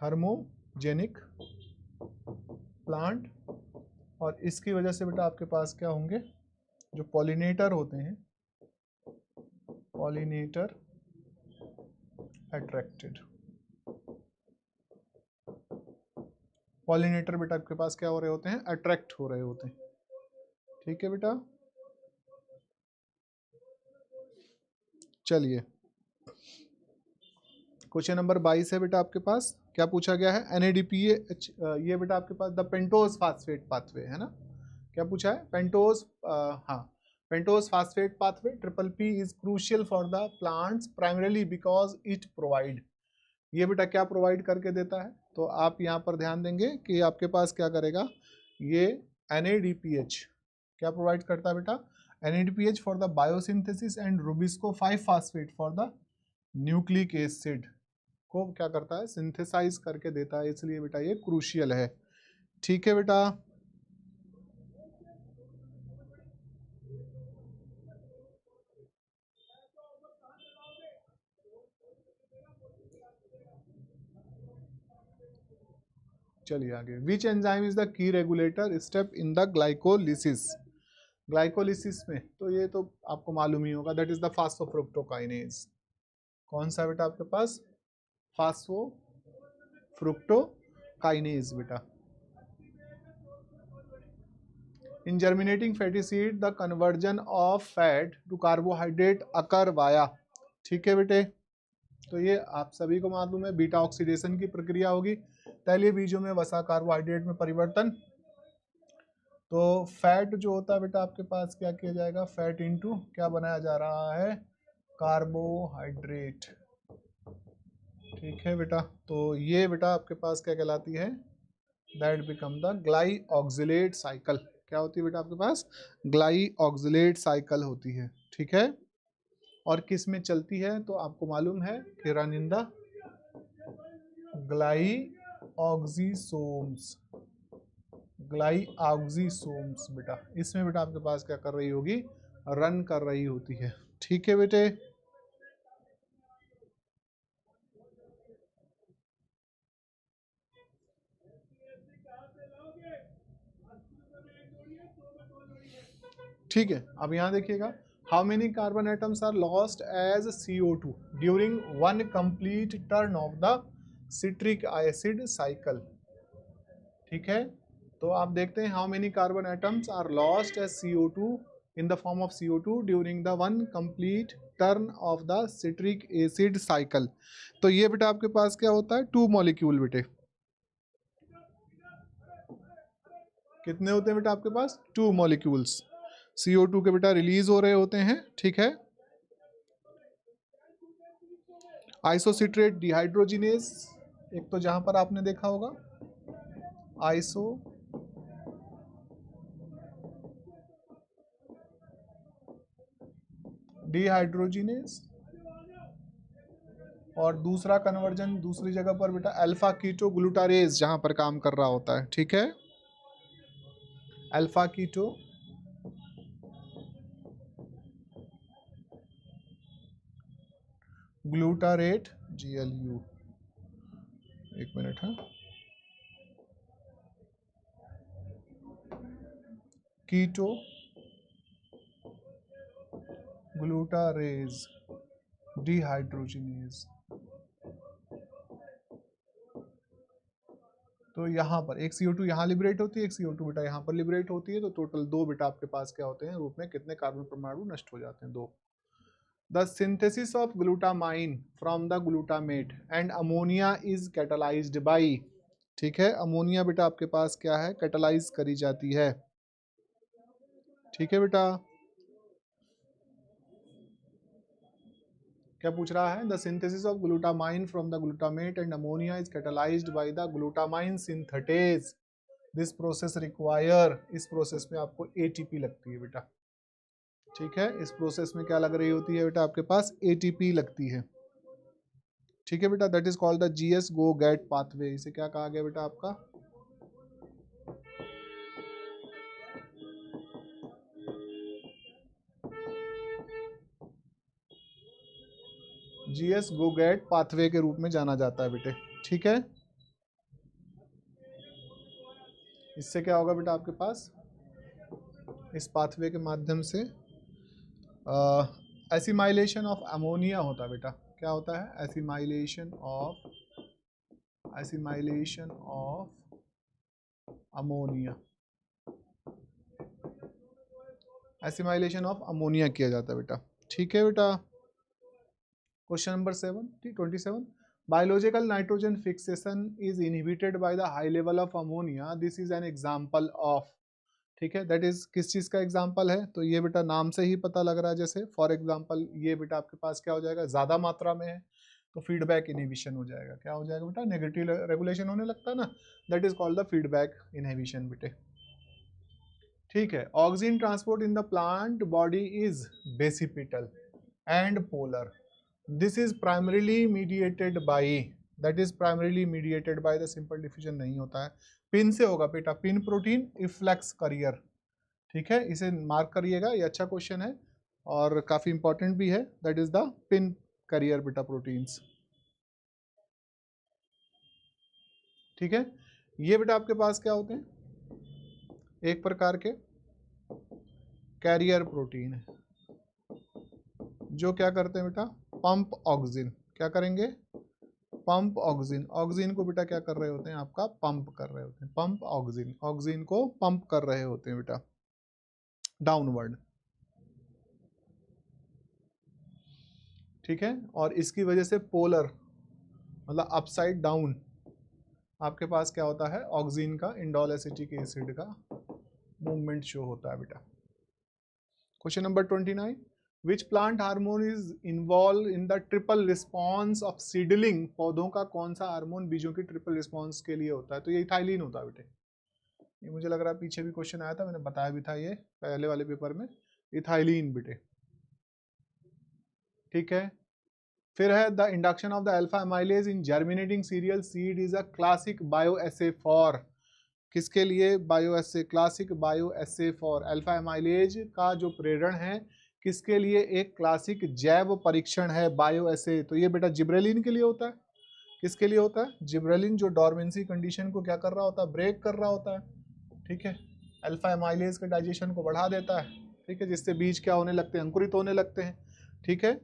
Speaker 1: थर्मोजेनिक प्लांट, और इसकी वजह से बेटा आपके पास क्या होंगे, जो पॉलिनेटर होते हैं, पॉलिनेटर अट्रैक्टेड, पॉलिनेटर बेटा आपके पास क्या हो रहे होते हैं, अट्रैक्ट हो रहे होते हैं। ठीक है बेटा, चलिए क्वेश्चन नंबर 22 है बेटा आपके पास। क्या पूछा गया है, NADPH, ये बेटा आपके पास द पेंटोज फास्फेट पाथवे है ना। क्या पूछा है, पेंटोज, हाँ, pentose phosphate pathway triple P is crucial for the plants primarily because it provide, ये बेटा क्या प्रोवाइड करके देता है, तो आप यहाँ पर ध्यान देंगे कि आपके पास क्या करेगा, ये NADPH क्या प्रोवाइड करता है बेटा, NADPH for the biosynthesis and Rubisco 5 phosphate for the nucleic acid को क्या करता है, सिंथेसाइज करके देता है, इसलिए बेटा ये क्रूशियल है। ठीक है बेटा, चलिए आगे, which enzyme is the key regulator step in the glycolysis, glycolysis में तो ये तो आपको मालूम ही होगा, दैट इज द फास्फोफ्रुक्टोकाइनेज। कौन सा बेटा आपके पास, फास्फोफ्रुक्टोकाइनेज बेटा। In germinating fatty seed the conversion of fat to carbohydrate occur via, ठीक है बेटे, तो ये आप सभी को मालूम है, बीटा ऑक्सीडेशन की प्रक्रिया होगी, तैलीय बीजों में वसा कार्बोहाइड्रेट में परिवर्तन, तो फैट जो होता है बेटा आपके पास क्या किया जाएगा, फैट इनटू क्या बनाया जा रहा है, कार्बोहाइड्रेट। ठीक है बेटा, तो ये बेटा आपके पास क्या कहलाती है, that become the glyoxylate cycle, क्या होती है बेटा आपके पास, ग्लाइऑक्सिलेट साइकिल होती है। ठीक है, और किस में चलती है, तो आपको मालूम है कि रन इन द ग्लाइऑक्सिसोम्स, ग्लाइऑक्सिसोम्स बेटा, इसमें बेटा आपके पास क्या कर रही होगी, रन कर रही होती है। ठीक है बेटे, ठीक है, अब यहाँ देखिएगा, how many carbon atoms are lost as CO2 during one complete turn of the citric acid cycle. ठीक है, तो आप देखते हैं how many carbon atoms are lost as CO2 in the form of CO2 during the one complete turn of the citric acid cycle. तो ये बेटा आपके पास क्या होता है, 2 मॉलिक्यूल बेटे, कितने होते हैं बेटा आपके पास, 2 मॉलिक्यूल्स CO2 के बेटा रिलीज हो रहे होते हैं। ठीक है, आइसोसिट्रेट डिहाइड्रोजिनेज, एक तो जहां पर आपने देखा होगा आइसो डिहाइड्रोजिनेज, और दूसरा कन्वर्जन दूसरी जगह पर बेटा अल्फा कीटो ग्लूटारेज जहां पर काम कर रहा होता है। ठीक है, अल्फा कीटो ग्लूटारेट GLU, एक मिनट है, कीटो ग्लूटारेज डिहाइड्रोजिनेज, तो यहाँ पर एक CO2 यहाँ लिबरेट होती है, एक CO2 बेटा यहाँ पर लिबरेट होती है, तो टोटल 2 बेटा आपके पास क्या होते हैं, रूप में कितने कार्बन परमाणु नष्ट हो जाते हैं, 2। The synthesis of glutamine from the glutamate and ammonia is catalysed by, ठीक है, अमोनिया बेटा आपके पास क्या है, कैटालाइज करी जाती है। ठीक है बेटा, क्या पूछ रहा है, the synthesis of glutamine from the glutamate and ammonia is catalysed by the glutamine synthetase, this process require, इस प्रोसेस में आपको ATP लगती है बेटा। ठीक है, इस प्रोसेस में क्या लग रही होती है बेटा आपके पास, ATP लगती है। ठीक है बेटा, that is called the GS go gate pathway, इसे क्या कहा गया बेटा आपका, GS गो गेट पाथवे के रूप में जाना जाता है बेटे। ठीक है, इससे क्या होगा बेटा आपके पास, इस पाथवे के माध्यम से एसिमाइलेशन ऑफ अमोनिया होता है बेटा, क्या होता है, एसिमाइलेशन ऑफ अमोनिया, एसिमाइलेशन ऑफ अमोनिया किया जाता है बेटा। ठीक है बेटा। Question number 27 biological nitrogen fixation is inhibited by the high level of ammonia, this is an example of. ठीक है, दैट इज किस चीज का एग्जांपल है? तो ये बेटा नाम से ही पता लग रहा है, जैसे फॉर एग्जांपल ये बेटा आपके पास क्या हो जाएगा, ज्यादा मात्रा में है तो फीडबैक इनहिबिशन हो जाएगा। क्या हो जाएगा बेटा? नेगेटिव रेगुलेशन होने लगता है ना, that is called the feedback inhibition बेटे। ठीक है, oxygen transport in the plant body is basipetal and polar, this is primarily mediated by, that is primarily mediated by the simple diffusion नहीं होता है, पिन से होगा बेटा, पिन प्रोटीन इफ्लक्स करियर। ठीक है, इसे मार्क करिएगा, ये अच्छा क्वेश्चन है और काफी इंपॉर्टेंट भी है, that is the pin career बेटा प्रोटीन्स। ठीक है, ये बेटा आपके पास क्या होते हैं? एक प्रकार के कैरियर प्रोटीन है जो क्या करते हैं बेटा? Pump oxygen. क्या करेंगे? Pump oxygen. ऑक्सीजन को बेटा क्या कर रहे होते हैं? आपका पंप कर रहे होते हैं, पंप ऑक्सीजन, ऑक्सीजन को पंप कर रहे होते हैं बेटा डाउनवर्ड। ठीक है, और इसकी वजह से पोलर मतलब अपसाइड डाउन आपके पास क्या होता है? ऑक्सीजन का इंडोल एसिटिक एसिड का मूवमेंट शो होता है बेटा। Question number 29 which plant hormone is involve in the triple response of seedling, पौधों का कौन सा हार्मोन बीजों की ट्रिपल रिस्पॉन्स के लिए होता है? तो ये इथाइलिन होता है बेटे। ये मुझे लग रहा है पीछे भी क्वेश्चन आया था, मैंने बताया भी था ये पहले वाले पेपर में, इथाइलिन बेटे। ठीक है, फिर है the induction of the alpha amylase in germinating serial seed is a classic bio essay for, किसके लिए? Bio essay, classic bio essay for alpha amylase का जो प्रेरण है किसके लिए? एक क्लासिक जैव परीक्षण है बायो एसे। तो ये बेटा जिब्रेलिन के लिए होता है। किसके लिए होता है? जिब्रेलिन, जो डॉर्मेंसी कंडीशन को क्या कर रहा होता है? ब्रेक कर रहा होता है। ठीक है, अल्फा एमाइलेज के डाइजेशन को बढ़ा देता है। ठीक है, जिससे बीज क्या होने लगते हैं? अंकुरित होने लगते हैं। ठीक है,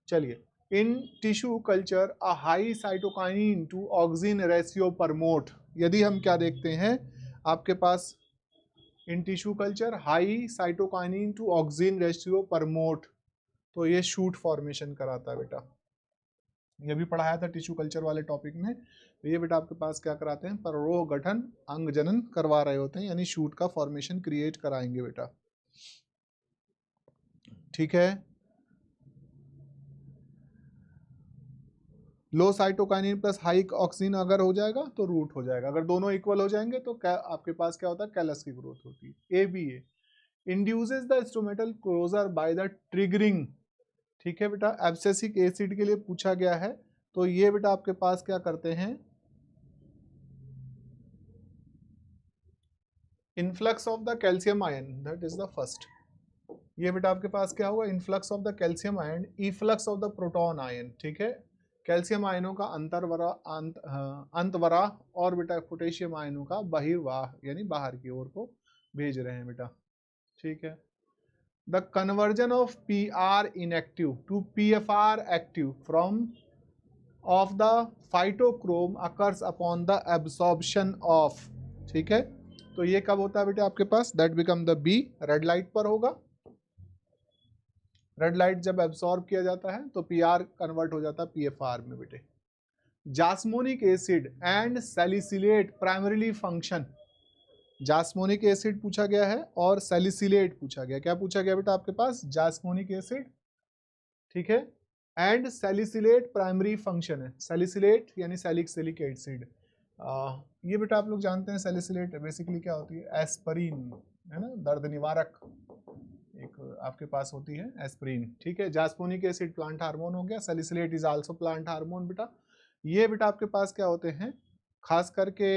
Speaker 1: चलिए, in tissue culture a high cytokinin to oxygen ratio promote, यदि हम क्या देखते हैं आपके पास in tissue culture high cytokinin to oxygen ratio promote, तो ये शूट फॉर्मेशन कराता है बेटा। ये भी पढ़ाया था टिश्यू कल्चर वाले टॉपिक में। तो ये बेटा आपके पास क्या कराते हैं? पररोह गठन अंग जनन करवा रहे होते हैं, यानी शूट का फॉर्मेशन क्रिएट कराएंगे बेटा। ठीक है, लो साइटोकाइनिन प्लस हाई ऑक्सीजन अगर हो जाएगा तो रूट हो जाएगा, अगर दोनों इक्वल हो जाएंगे तो क्या आपके पास क्या होता है? कैलस की ग्रोथ होती है। ABA induces the stomatal closure by the triggering. ठीक है बेटा, एब्सेसिक एसिड के लिए पूछा गया है, तो ये बेटा आपके पास क्या करते हैं? Influx of the calcium ion, that is the first. ये बेटा आपके पास क्या हुआ? Influx of the calcium ion, efflux of the proton ion. ठीक है, कैल्शियम आयनों का अंतवरा और बेटा पोटेशियम आयनों का बहिर्वाह, यानी बाहर की ओर को भेज रहे हैं बेटा। ठीक है, the conversion of PR inactive to PFR active from of the phytochrome occurs upon the absorption of। ठीक है, तो ये कब होता है बेटा आपके पास? That become the B, red light पर होगा। रेड लाइट जब एब्सॉर्ब किया जाता है तो PR कन्वर्ट हो जाता है PFR में बेटे। Jasmonic acid and salicylate primarily function, jasmonic acid पूछा गया है और सैलिसिलेट पूछा गया। क्या पूछा गया बेटा आपके पास? जास्मोनिक एसिड, ठीक है, एंड सैलिसिलेट प्राइमरी फंक्शन है। सैलिसिलेट यानी सैलिक एसिड। ये बेटा आप लोग जानते हैं सैलिसिलेट बेसिकली क्या होती है? एस्पिरिन, है ना, दर्द निवारक एक आपके पास होती है एस्पिरिन। ठीक है, जास्मोनिक एसिड प्लांट हार्मोन हो गया, salicylate is also plant hormone बेटा। ये बेटा आपके पास क्या होते हैं? खास करके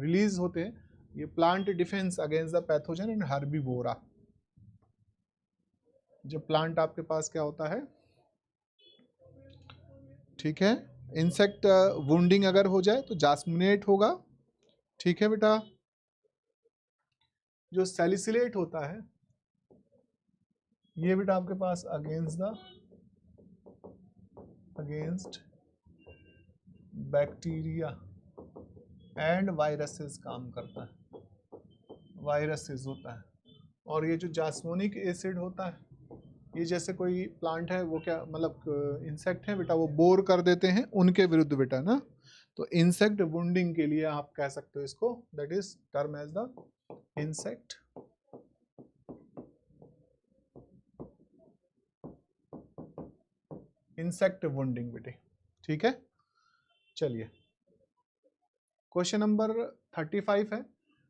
Speaker 1: रिलीज होते हैं ये plant defense against the pathogen and herbivore. जब प्लांट आपके पास क्या होता है? ठीक है, इंसेक्ट वुंडिंग अगर हो जाए तो जास्मिनेट होगा। ठीक है बेटा, जो सैलिसिलेट होता है ये बेटा आपके पास अगेंस्ट बैक्टीरिया एंड वायरसेस काम करता है, वायरसेस होता है। और ये जो जास्मोनिक एसिड होता है, ये जैसे कोई प्लांट है वो क्या मतलब इंसेक्ट है बेटा, वो बोर कर देते हैं उनके विरुद्ध बेटा ना। तो इंसेक्ट वुंडिंग के लिए आप कह सकते हो इसको, that is term as the insect wounding बेटे। ठीक है, चलिए क्वेश्चन नंबर 35 है,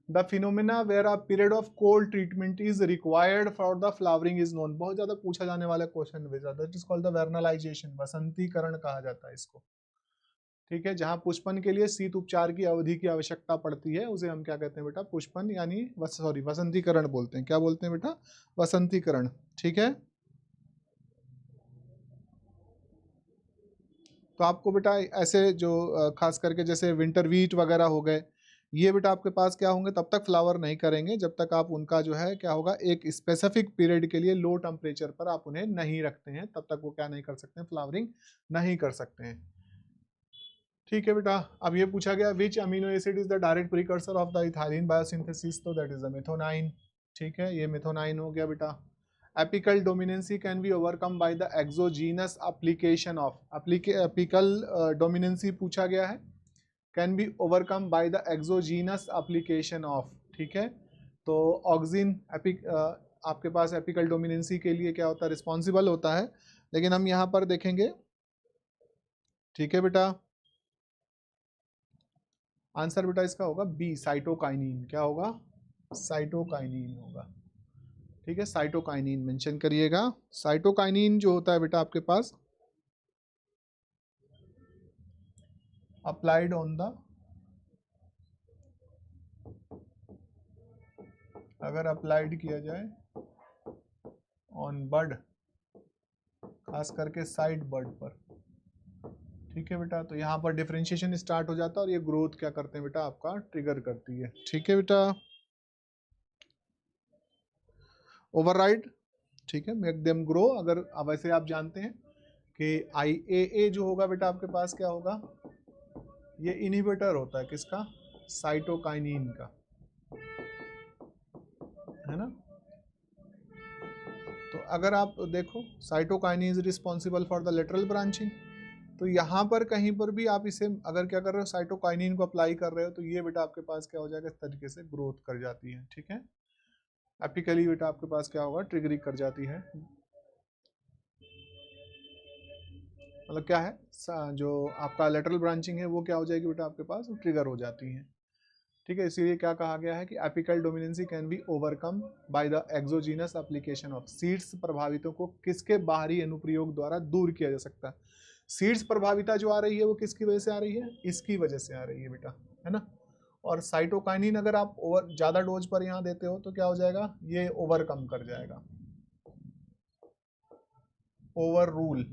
Speaker 1: the phenomena where a period of cold treatment is required for the flowering is known. बहुत ज्यादा पूछा जाने वाला क्वेश्चन है, that is called the vernalization, वसंतीकरण कहा जाता है इसको। ठीक है, जहां पुष्पन के लिए शीत उपचार की अवधि की आवश्यकता पड़ती है उसे हम क्या कहते हैं बेटा, पुष्पन यानी वसंतीकरण बोलते हैं। क्या बोलते हैं बेटा, वसंतीकरण। ठीक है, तो आपको बेटा ऐसे जो खास करके जैसे विंटर वीट वगैरह हो गए, ये बेटा आपके पास क्या होंगे, तब तक फ्लावर नहीं करेंगे जब तक आप उनका जो है क्या होगा, एक स्पेसिफिक पीरियड के लिए लो टेम्परेचर पर आप उन्हें नहीं रखते हैं, तब तक वो क्या नहीं कर सकते हैं, फ्लावरिंग नहीं कर सकते हैं। ठीक है बेटा, अब ये पूछा गया which amino acid is the direct precursor of the ethylene biosynthesis, तो दैट इज द मेथोनाइन। ठीक है, ये मेथोनाइन हो गया बेटा। Apical dominancy can be overcome by the exogenous application of, apical dominancy पूछा गया है, can be overcome by the exogenous application of. ठीक है, तो ऑक्सिन आपके पास एपिकल डोमिनेंसी के लिए क्या होता है, रिस्पॉन्सिबल होता है, लेकिन हम यहाँ पर देखेंगे। ठीक है बेटा, आंसर बेटा इसका होगा बी, साइटोकाइनिन। क्या होगा, साइटोकाइनिन होगा। ठीक है, साइटोकाइनिन मेंशन करिएगा। साइटोकाइनिन जो होता है बेटा आपके पास अप्लाइड ऑन द, अगर अप्लाइड किया जाए ऑन बर्ड, खास करके साइड बर्ड पर। ठीक है बेटा, तो यहाँ पर डिफरेंशिएशन स्टार्ट हो जाता है और ये ग्रोथ क्या करते हैं बेटा, आपका ट्रिगर करती है। ठीक है बेटा, ओवरराइड। ठीक है, मेक देम ग्रो। अगर अब वैसे आप जानते हैं कि IAA जो होगा बेटा आपके पास क्या होगा, ये इनहिबिटर होता है किसका, साइटोकाइनिन का, है ना। तो अगर आप देखो cytokinin is responsible for the lateral branching, तो यहाँ पर कहीं पर भी आप इसे अगर क्या कर रहे हो, साइटोकाइनिन को अप्लाई कर रहे हो, तो ये बेटा आपके पास क्या हो जाएगा, इस तरीके से ग्रोथ कर जाती है। ठीक है, एपिकली बेटा आपके पास क्या होगा, ट्रिगरिंग कर जाती है। मतलब क्या है, जो आपका लेटरल ब्रांचिंग है वो क्या हो जाएगी बेटा आपके पास, ट्रिगर हो जाती है। ठीक है, इसीलिए क्या कहा गया है कि apical dominancy can be overcome by the exogenous application of seeds. प्रभावितों को किसके बाहरी अनुप्रयोग द्वारा दूर किया जा सकता है। सीड्स प्रभाविता जो आ रही है वो किसकी वजह से आ रही है, इसकी वजह से आ रही है बेटा, है ना। और साइटोकाइनिन अगर आप ओवर ज्यादा डोज पर यहाँ देते हो तो क्या हो जाएगा, ये ओवरकम कर जाएगा, ओवर रूल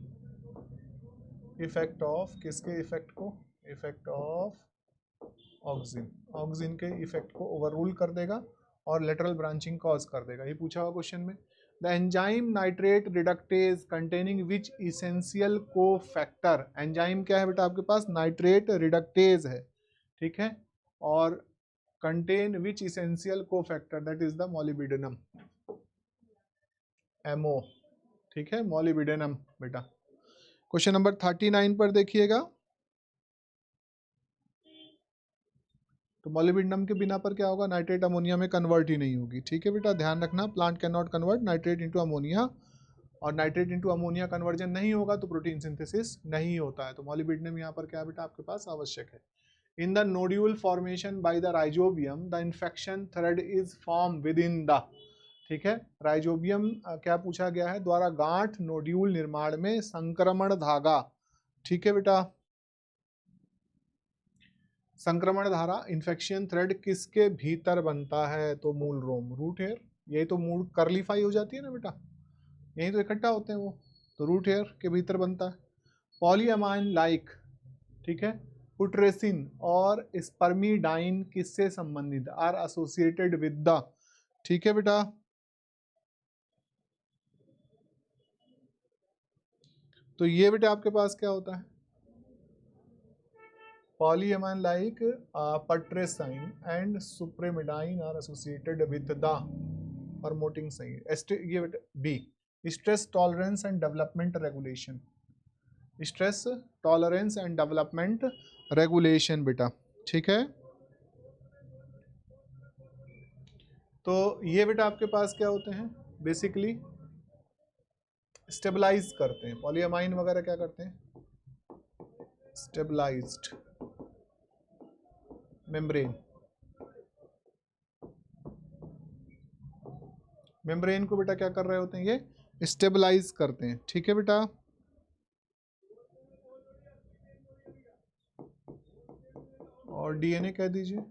Speaker 1: इफेक्ट ऑफ, किसके इफेक्ट को, इफेक्ट ऑफ ऑक्सिन, ऑक्सिन के इफेक्ट को ओवररूल कर देगा और लेटरल ब्रांचिंग कॉज कर देगा। ये पूछा हुआ क्वेश्चन में। The enzyme nitrate reductase containing which essential cofactor, enzyme क्या है बेटा आपके पास, नाइट्रेट रिडक्टेज है। ठीक है, और contain which essential cofactor, that is the molybdenum, MO। ठीक है, मोलिबिडेनम बेटा। क्वेश्चन नंबर 39 पर देखिएगा, तो मोलिबिडेनम के बिना पर क्या होगा, नाइट्रेट अमोनिया में कन्वर्ट ही नहीं होगी। ठीक है बेटा, ध्यान रखना, plant can not convert nitrate into ammonia, और नाइट्रेट इनटू अमोनिया कन्वर्जन नहीं होगा तो प्रोटीन सिंथेसिस नहीं होता है। तो मोलिबिडेनम यहाँ पर क्या है बेटा आपके पास आवश्यक है। इन the nodule formation by the rhizobium the infection thread is form with in the, ठीक है, राइजोबियम क्या पूछा गया है, द्वारा गांठ नोड्यूल निर्माण में संक्रमण धागा। ठीक है बेटा, संक्रमण धारा इन्फेक्शन थ्रेड किसके भीतर बनता है, तो मूल रोम, रूट हेयर। यही तो मूल कर्लीफाई हो जाती है ना बेटा, यही तो इकट्ठा होते हैं वो, तो रूट हेयर के भीतर बनता है। पॉलीअमाइन लाइक, ठीक है, पुट्रेसिन और स्पर्मीडाइन किससे संबंधित, आर एसोसिएटेड विद द, ठीक है बेटा। तो ये बेटा आपके पास क्या होता है, polyamine like putrescine and supramidine are associated with the promoting sign. ये B, stress tolerance and development regulation. Stress tolerance and development regulation बेटा, ठीक है। तो ये बेटा आपके पास क्या होते हैं, बेसिकली स्टेबलाइज करते हैं, पॉलीअमाइन वगैरह क्या करते हैं, स्टेबलाइज्ड मेम्ब्रेन, मेम्ब्रेन को बेटा क्या कर रहे होते हैं, ये स्टेबलाइज करते हैं, ठीक है बेटा। और डीएनए कह दीजिए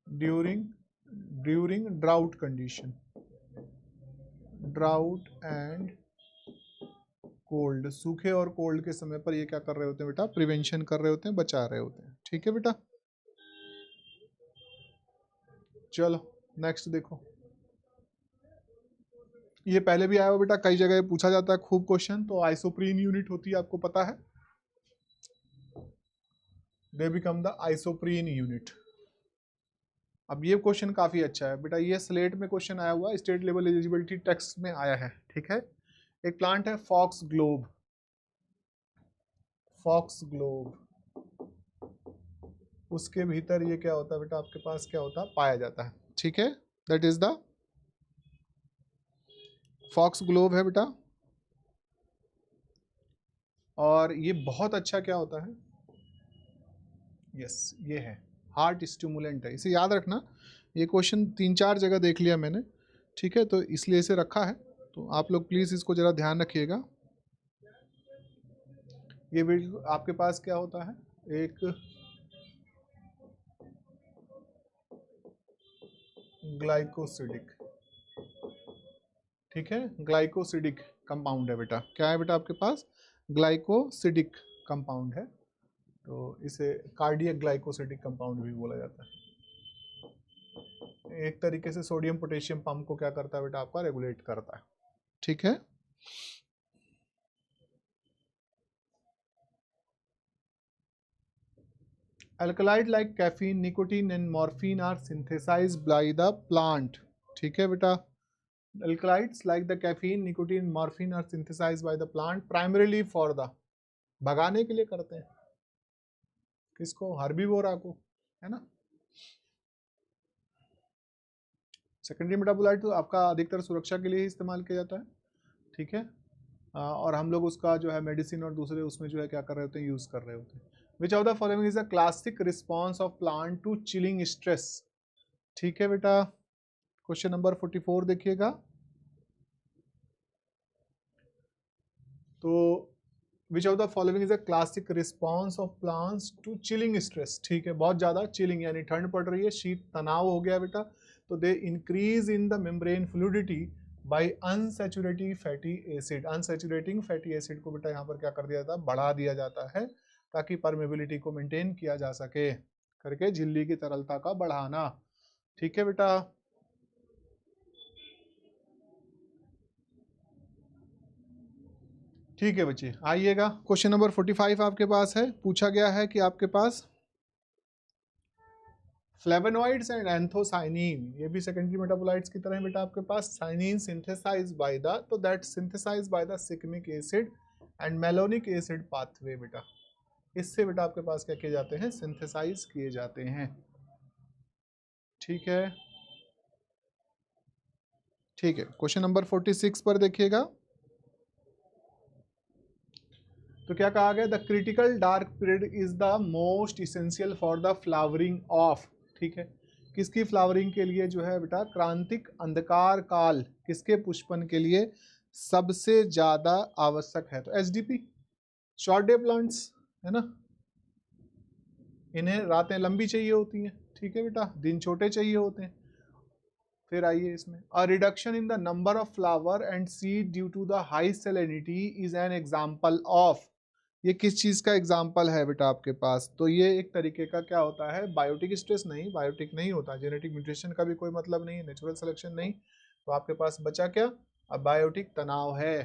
Speaker 1: during drought condition, drought and cold, सूखे और कोल्ड के समय पर ये क्या कर रहे होते हैं बेटा, प्रिवेंशन कर रहे होते हैं, बचा रहे होते हैं, ठीक है बेटा। चलो नेक्स्ट देखो, ये पहले भी आया हुआ बेटा, कई जगह पूछा जाता है खूब क्वेश्चन। तो आइसोप्रीन यूनिट होती है, आपको पता है, they become the isoprene unit. अब ये क्वेश्चन काफी अच्छा है बेटा, ये स्लेट में क्वेश्चन आया हुआ, स्टेट लेवल एलिजिबिलिटी टेक्स्ट में आया है, ठीक है। एक प्लांट है फॉक्स ग्लोब, फॉक्स ग्लोब, उसके भीतर ये क्या होता है बेटा, आपके पास क्या होता है, पाया जाता है, ठीक है। That is the foxglove है बेटा। और ये बहुत अच्छा क्या होता है, यस ये है हार्ट स्टिमुलेंट है, इसे याद रखना। ये क्वेश्चन 3-4 जगह देख लिया मैंने, ठीक है, तो इसलिए इसे रखा है, तो आप लोग प्लीज इसको जरा ध्यान रखिएगा। ये बिल्कुल आपके पास क्या होता है, एक ग्लाइकोसिडिक, ठीक है, ग्लाइकोसिडिक कंपाउंड है बेटा। क्या है बेटा आपके पास, ग्लाइकोसिडिक कंपाउंड है, तो इसे कार्डियक ग्लाइकोसिडिक कंपाउंड भी बोला जाता है। एक तरीके से सोडियम पोटेशियम पंप को क्या करता है बेटा, आपका रेगुलेट करता है, ठीक है। Alkaloid like caffeine, nicotine and morphine are synthesized by the plant, ठीक है बेटा। Alkaloids like the caffeine, nicotine, morphine are synthesized by the plant primarily for the, भगाने के लिए करते हैं, किसको, हर्बीवोरा को, है ना। सेकेंडरी मेटाबोलाइट तो आपका अधिकतर सुरक्षा के लिए ही इस्तेमाल किया जाता है, ठीक है। और हम लोग उसका जो है मेडिसिन और दूसरे उसमें जो है क्या कर रहे होते हैं, यूज कर रहे होते हैं। Which of the following is a classic response of plant to chilling stress, ठीक है बेटा। क्वेश्चन नंबर 44 देखिएगा। तो which of the following is a classic response of plants to chilling stress, ठीक है, बहुत ज्यादा चिलिंग यानी ठंड पड़ रही है, शीत तनाव हो गया बेटा, तो they increase in the membrane fluidity by unsaturating fatty acid, unsaturating fatty acid को बेटा यहाँ पर क्या कर दिया जाता है, बढ़ा दिया जाता है, ताकि परमेबिलिटी को मेंटेन किया जा सके करके, झिल्ली की तरलता का बढ़ाना, ठीक है बेटा। ठीक है बच्चे, आइएगा क्वेश्चन नंबर 45 आपके पास है। पूछा गया है कि आपके पास फ्लेवोनॉइड्स एंड एंथोसाइनिन, ये भी सेकेंडरी मेटाबोलाइट्स की तरह है बेटा आपके पास। साइनिन सिंथेसाइज बाय द, तो that synthesize by the shikimic acid and malonic acid pathway बेटा, इससे बेटा आपके पास क्या किए जाते हैं, सिंथेसाइज किए जाते हैं, ठीक है। ठीक है, क्वेश्चन नंबर 46 पर देखिएगा। तो क्या कहा गया, the critical dark period is the most essential for the flowering of, ठीक है, किसकी फ्लावरिंग के लिए जो है बेटा, क्रांतिक अंधकार काल किसके पुष्पन के लिए सबसे ज्यादा आवश्यक है, तो एसडीपी, शॉर्ट डे प्लांट्स, है ना, इन्हें रातें लंबी चाहिए होती हैं, ठीक है बेटा, दिन छोटे चाहिए होते हैं। फिर आइए इसमें, a reduction in the number of flower and seed due to the high salinity is an example of, ये किस चीज का एग्जाम्पल है बेटा आपके पास, तो ये एक तरीके का क्या होता है, बायोटिक स्ट्रेस नहीं, बायोटिक नहीं होता, जेनेटिक म्यूटेशन का भी कोई मतलब नहीं है, नेचुरल सिलेक्शन नहीं, तो आपके पास बचा क्या, अब बायोटिक तनाव है।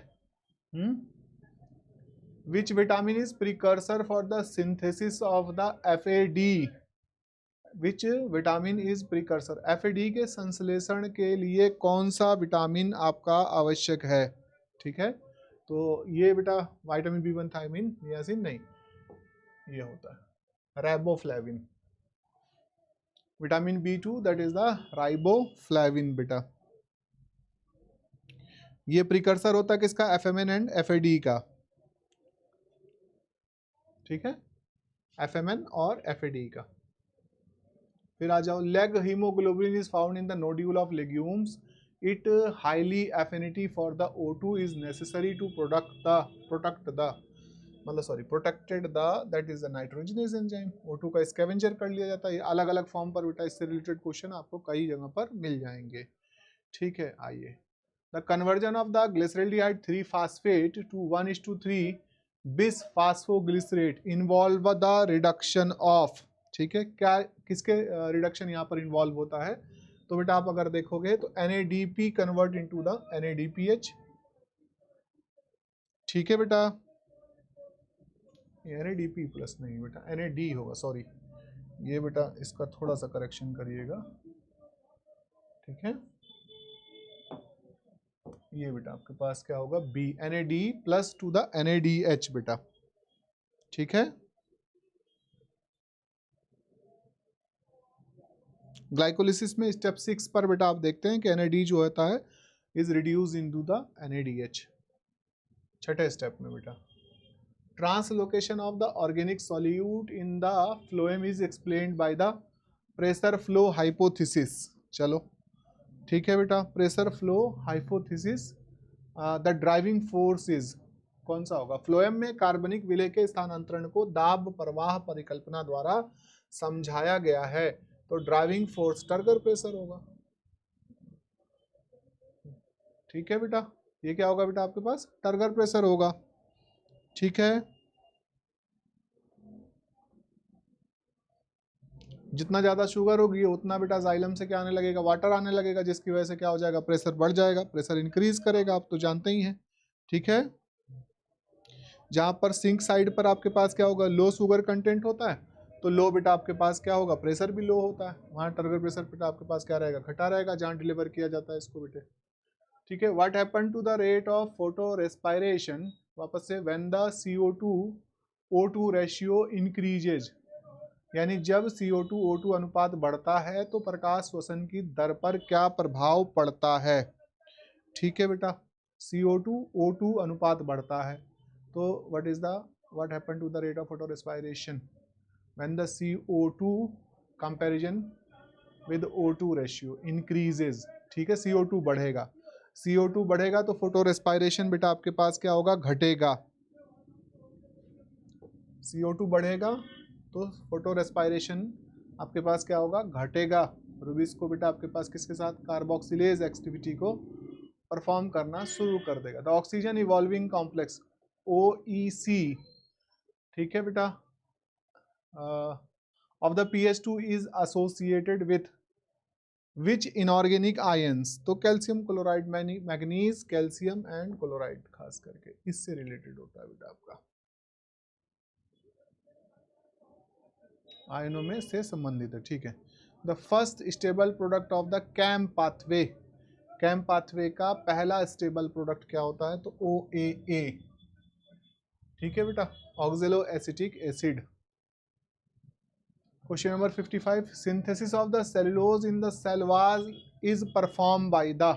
Speaker 1: Which vitamin is precursor for the synthesis of the FAD? Which vitamin is precursor, FAD के संश्लेषण के लिए कौन सा विटामिन आपका आवश्यक है? ठीक है, तो ये बेटा विटामिन B1 थायमिन नियासिन नहीं, ये होता है riboflavin. Vitamin B2 that is the riboflavin बेटा। ये प्रिकर्सर होता है किसका? FMN एंड FAD का। ठीक है, FMN और FAD का। फिर आ जाओ, leghaemoglobin is found in the nodule of legumes, it highly affinity for the O2 is necessary to protected the that is the nitrogenase enzyme. O2 का scavenger कर लिया जाता है। अलग अलग फॉर्म पर बेटा इससे रिलेटेड क्वेश्चन आपको कई जगह पर मिल जाएंगे। ठीक है, आइए, the conversion of the glyceraldehyde three phosphate to 1:3 bis phosphoglycerate involve the reduction of, ठीक है, क्या किसके रिडक्शन यहाँ पर इन्वॉल्व होता है? तो बेटा आप अगर देखोगे तो NADP convert into the NADPH। ठीक है बेटा, NADP प्लस नहीं बेटा, NAD होगा, सॉरी, ये बेटा इसका थोड़ा सा करेक्शन करिएगा। ठीक है, ये बेटा आपके पास क्या होगा? B, NAD plus two the NADH बेटा। ठीक है, ग्लाइकोलिसिस में स्टेप 6 पर बेटा आप देखते हैं कि NAD जो होता है is reduce into the NADH। छठे स्टेप में बेटा, translocation of the organic solute in the phloem is explained by the pressure flow hypothesis. चलो ठीक है बेटा, pressure flow hypothesis, the driving force is कौन सा होगा? फ्लोएम में कार्बनिक विलय के स्थानांतरण को दाब प्रवाह परिकल्पना द्वारा समझाया गया है, तो ड्राइविंग फोर्स टर्गर प्रेशर होगा। ठीक है बेटा, ये क्या होगा बेटा आपके पास? टर्गर प्रेशर होगा। ठीक है, जितना ज्यादा शुगर होगी उतना बेटा जाइलम से क्या आने लगेगा? वाटर आने लगेगा, जिसकी वजह से क्या हो जाएगा? प्रेशर बढ़ जाएगा, प्रेशर इंक्रीज करेगा, आप तो जानते ही हैं। ठीक है, जहां पर सिंक साइड पर आपके पास क्या होगा? लो शुगर कंटेंट होता है, तो लो बेटा आपके पास क्या होगा? प्रेशर भी लो होता है, वहाँ टर्गर प्रेशर बेटा आपके पास क्या रहेगा? घटा रहेगा, जहाँ डिलीवर किया जाता है इसको बेटे। ठीक है, what happen to the rate of photorespiration, वापस से, when the CO2-O2 ratio increases, यानी जब CO2-O2 अनुपात बढ़ता है तो प्रकाश श्वसन की दर पर क्या प्रभाव पड़ता है? ठीक है बेटा, CO2-O2 अनुपात बढ़ता है, तो what happen to the rate of photorespiration when the CO2 comparison with O2 ratio increases। ठीक है, CO2 बढ़ेगा, CO2 बढ़ेगा तो फोटो रेस्पायरेशन बेटा आपके पास क्या होगा? घटेगा। CO2 बढ़ेगा तो फोटो रेस्पायरेशन आपके पास क्या होगा? घटेगा। रूबिस को बेटा आपके पास किसके साथ? कार्बोक्सिलेज एक्टिविटी को परफॉर्म करना शुरू कर देगा। The oxygen evolving complex OEC, ठीक है बेटा, of the pH2 is associated with which inorganic ions? तो calcium chloride, manganese, calcium and chloride, खास करके इससे रिलेटेड होता है बेटा आपका, आयनों में से संबंधित है। ठीक है, the first stable product of the CAM pathway, CAM pathway का पहला स्टेबल प्रोडक्ट क्या होता है? तो OAA। ठीक है बेटा, oxaloacetic acid. Question number 55, synthesis of the cellulose in the cell wall is perform by the,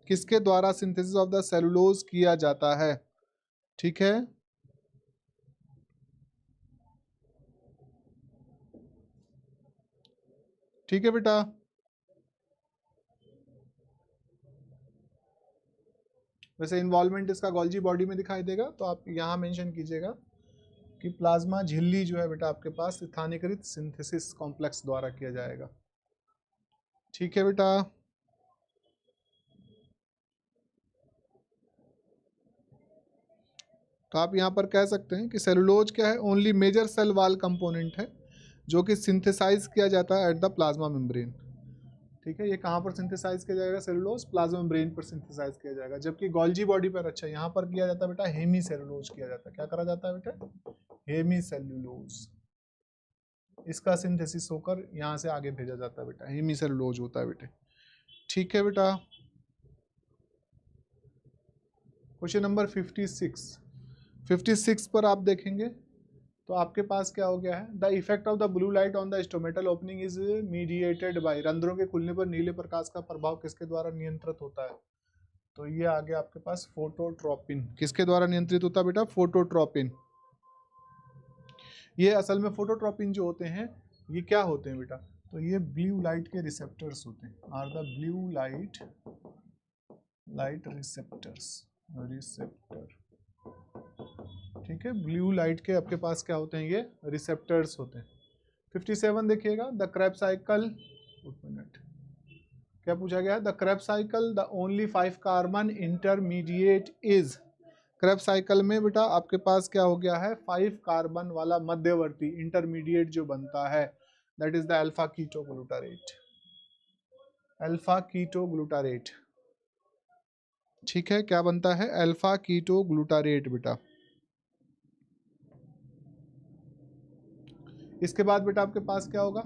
Speaker 1: किसके द्वारा सिंथेसिस ऑफ द सेलुलोज किया जाता है? ठीक है, ठीक है बेटा, वैसे इन्वॉल्वमेंट इसका गोल्जी बॉडी में दिखाई देगा, तो आप यहाँ मेंशन कीजिएगा कि प्लाज्मा झिल्ली जो है बेटा आपके पास स्थानीयकृत सिंथेसिस कॉम्प्लेक्स द्वारा किया जाएगा। ठीक है बेटा, तो आप यहाँ पर कह सकते हैं कि सेलुलोज क्या है? Only major cell wall component है जो कि सिंथेसाइज किया जाता है एट द प्लाज्मा मेम्ब्रेन। ठीक है, ये कहाँ पर सिंथेसाइज किया जाएगा? सेलुलोज प्लाज्मा मेम्ब्रेन पर सिंथेसाइज किया जाएगा, जबकि गोल्जी बॉडी पर अच्छा यहाँ पर किया जाता है बेटा हेमी सेलुलोज किया जाता है। क्या करा जाता है बेटा? Hemy cellulose. इसका सिंथेसिस होकर यहाँ से आगे भेजा जाता है बेटा, हेमी सेलुलोज होता है बेटे। ठीक है बेटा। क्वेश्चन नंबर 56 पर आप देखेंगे तो आपके पास क्या हो गया है? The effect of the blue light on the stomatal opening is mediated by, रंध्रों के खुलने पर नीले प्रकाश का प्रभाव किसके द्वारा नियंत्रित होता है? तो ये आ गया आपके पास फोटोट्रोपिन। किसके द्वारा नियंत्रित होता है बेटा? फोटोट्रोपिन। ये असल में फोटोट्रोपिन जो होते हैं ये क्या होते हैं बेटा? तो ये ब्लू लाइट के रिसेप्टर्स होते हैं, are the blue light receptors, receptor. ठीक है, ब्लू लाइट के आपके पास क्या होते हैं? ये रिसेप्टर्स होते हैं। 57 देखिएगा, द क्रेब्स साइकिल, क्या पूछा गया है? The Krebs cycle the only 5 carbon intermediate is, Krebs cycle में बेटा आपके पास क्या हो गया है? 5 कार्बन वाला मध्यवर्ती इंटरमीडिएट जो बनता है that is the alpha ketoglutarate, alpha ketoglutarate. ठीक है, क्या बनता है? अल्फा कीटो ग्लूटारेट बेटा। इसके बाद बेटा आपके पास क्या होगा?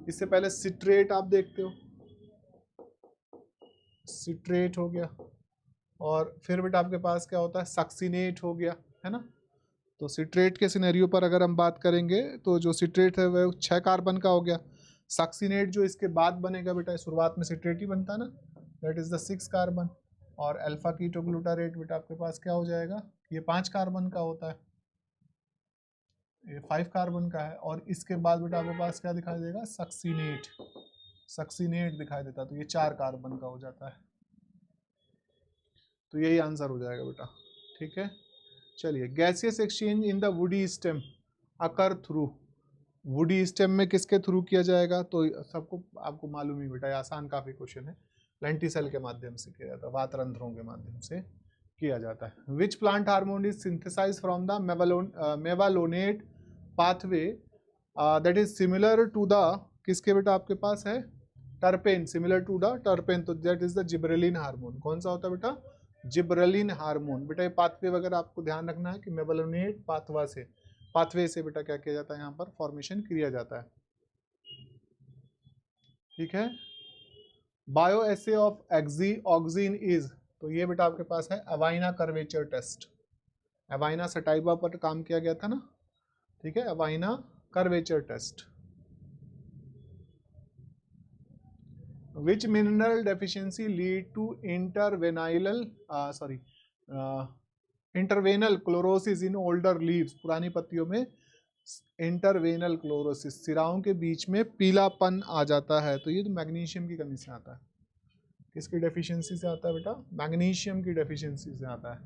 Speaker 1: इससे पहले सिट्रेट आप देखते हो, सिट्रेट हो गया, और फिर बेटा आपके पास क्या होता है? सक्सीनेट हो गया, है ना। तो सिट्रेट के सिनेरियो पर अगर हम बात करेंगे तो जो सिट्रेट है वह 6 कार्बन का हो गया। सक्सीनेट जो इसके बाद बनेगा बेटा, शुरुआत में सिट्रेट ही बनता है ना, दैट इज द 6 कार्बन। और अल्फा कीटोग्लूटारेट बेटा आपके पास क्या हो जाएगा? ये 5 कार्बन का होता है, ये 5 कार्बन का है। और इसके बाद बेटा आपके पास क्या दिखाई देगा? सक्सीनेट, सक्सीनेट दिखाई देता है, तो ये 4 कार्बन का हो जाता है। तो यही आंसर हो जाएगा बेटा। ठीक है, चलिए। Gaseous exchange in the woody stem occur through, woody stem में किसके थ्रू किया जाएगा? तो सबको आपको मालूम ही बेटा, आसान काफी क्वेश्चन है। लेंटिसेल के माध्यम से किया जाता है, वातरंध्रों के माध्यम से किया जाता है। Which plant hormone is synthesize from the mevalonate pathway that is similar to the, किसके बेटा आपके पास है? Terpene, similar to the terpene, तो that is the gibberellin hormone. कौन सा होता है बेटा? Gibberellin hormone. बेटा ये पाथवे वगैरह आपको ध्यान रखना है कि मेवालोनेट पाथवे से बेटा क्या किया जाता है? यहाँ पर फॉर्मेशन किया जाता है। ठीक है, bioassay of auxin is, तो ये बेटा आपके पास है avena curvature test, avena sativa पर काम किया गया था ना। ठीक है, avena curvature test. Which mineral deficiency lead to interveinal chlorosis in older leaves, पुरानी पत्तियों में इंटरवेनल क्लोरोसिस, सिराओं के बीच में पीलापन आ जाता है। तो ये तो मैग्नीशियम की कमी से आता है। किसकी डेफिशिएंसी से आता है बेटा? मैग्नीशियम की डेफिशिएंसी से आता है।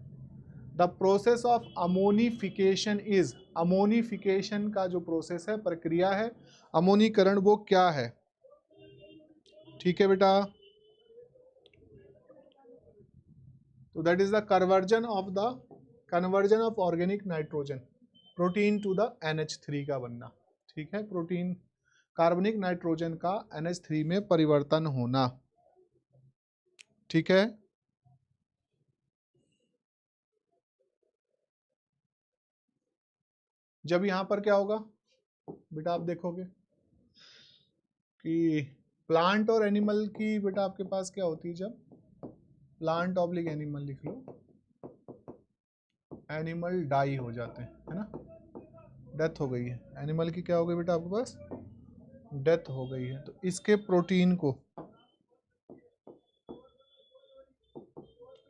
Speaker 1: The process of ammonification is, ammonification का जो प्रोसेस है, प्रक्रिया है, अमोनीकरण, वो क्या है? ठीक है बेटा, तो that is the conversion of organic nitrogen protein to the NH3 का बनना। ठीक है, प्रोटीन कार्बनिक नाइट्रोजन का NH3 में परिवर्तन होना। ठीक है, जब यहां पर क्या होगा बेटा, आप देखोगे कि प्लांट और एनिमल की बेटा आपके पास क्या होती है? जब प्लांट ऑब्लिक एनिमल लिख लो, एनिमल डाई हो जाते हैं, है ना, डेथ हो गई है एनिमल की, क्या हो गई बेटा आपके पास? डेथ हो गई है। तो इसके प्रोटीन को,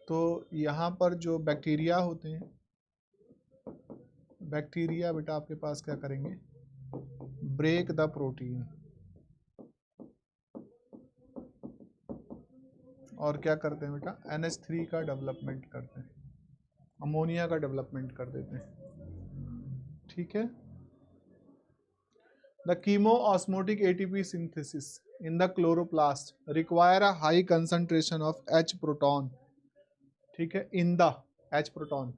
Speaker 1: तो यहाँ पर जो बैक्टीरिया होते हैं, बैक्टीरिया बेटा आपके पास क्या करेंगे? ब्रेक द प्रोटीन, और क्या करते हैं बेटा? NH3 का डेवलपमेंट करते हैं, अमोनिया का डेवलपमेंट कर देते हैं। ठीक है, the chemo osmotic ATP synthesis in the chloroplast require a high concentration of H proton. ठीक है, in the H proton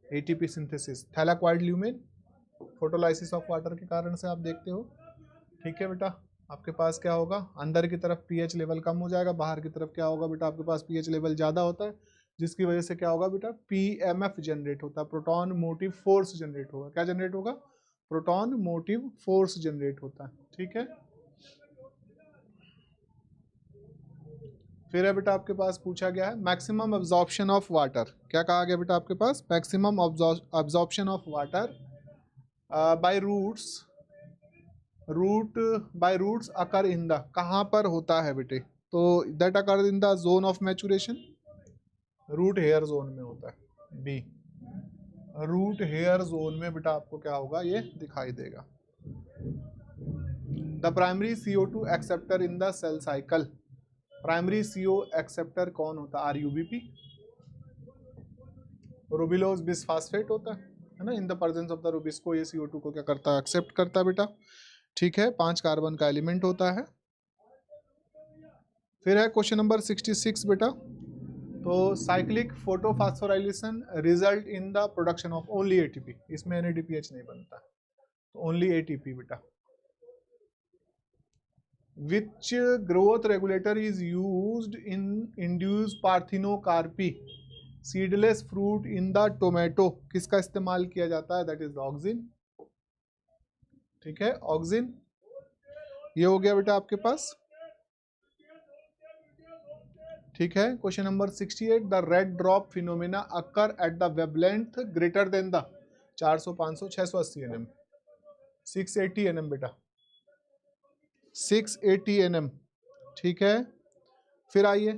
Speaker 1: ATP synthesis, thylakoid lumen, photolysis of water के कारण से आप देखते हो। ठीक है बेटा, आपके पास क्या होगा, अंदर की तरफ पीएच लेवल कम हो जाएगा, बाहर की तरफ क्या होगा बेटा आपके पास पीएच लेवल ज़्यादा होता है, जिसकी वजह से क्या होगा बेटा पीएमएफ जनरेट होता है, प्रोटॉन मोटिव फोर्स जनरेट होगा। क्या जनरेट होगा, प्रोटॉन मोटिव फोर्स जनरेट होता है। ठीक है, फिर है बेटा आपके पास पूछा गया है मैक्सिमम अब्जॉर्प्शन ऑफ वाटर। क्या कहा गया बेटा आपके पास, maximum absorption of water by roots, roots occur in the, कहाँ पर होता है बेटे, तो that occur in the zone of maturation, root hair zone में होता है। बी, रूट हेयर जोन में बेटा आपको क्या होगा, ये दिखाई देगा। The primary CO2 acceptor in the cell cycle, primary CO acceptor कौन होता है, RUBP, रूबिलोज बिसफास्फेट होता है ना। In the presence of the rubisco ये CO2 को क्या करता है, एक्सेप्ट करता है बेटा। ठीक है, 5 कार्बन का एलिमेंट होता है। फिर है क्वेश्चन नंबर 66 बेटा, तो cyclic photophosphorylation result in the production of only ATP, इसमें NADPH नहीं बनता, तो ओनली ATP बेटा। Which growth regulator is used in induce parthenocarpy seedless fruit in the tomato, किसका इस्तेमाल किया जाता है, दैट इज ऑक्सिन। ठीक है, ऑक्सिन, ये हो गया बेटा आपके पास। ठीक है, question number 68, the red drop phenomena occur at the wavelength greater than the 400, 500, 680 nm, 680 nm बेटा, 680 nm। ठीक है, फिर आइए,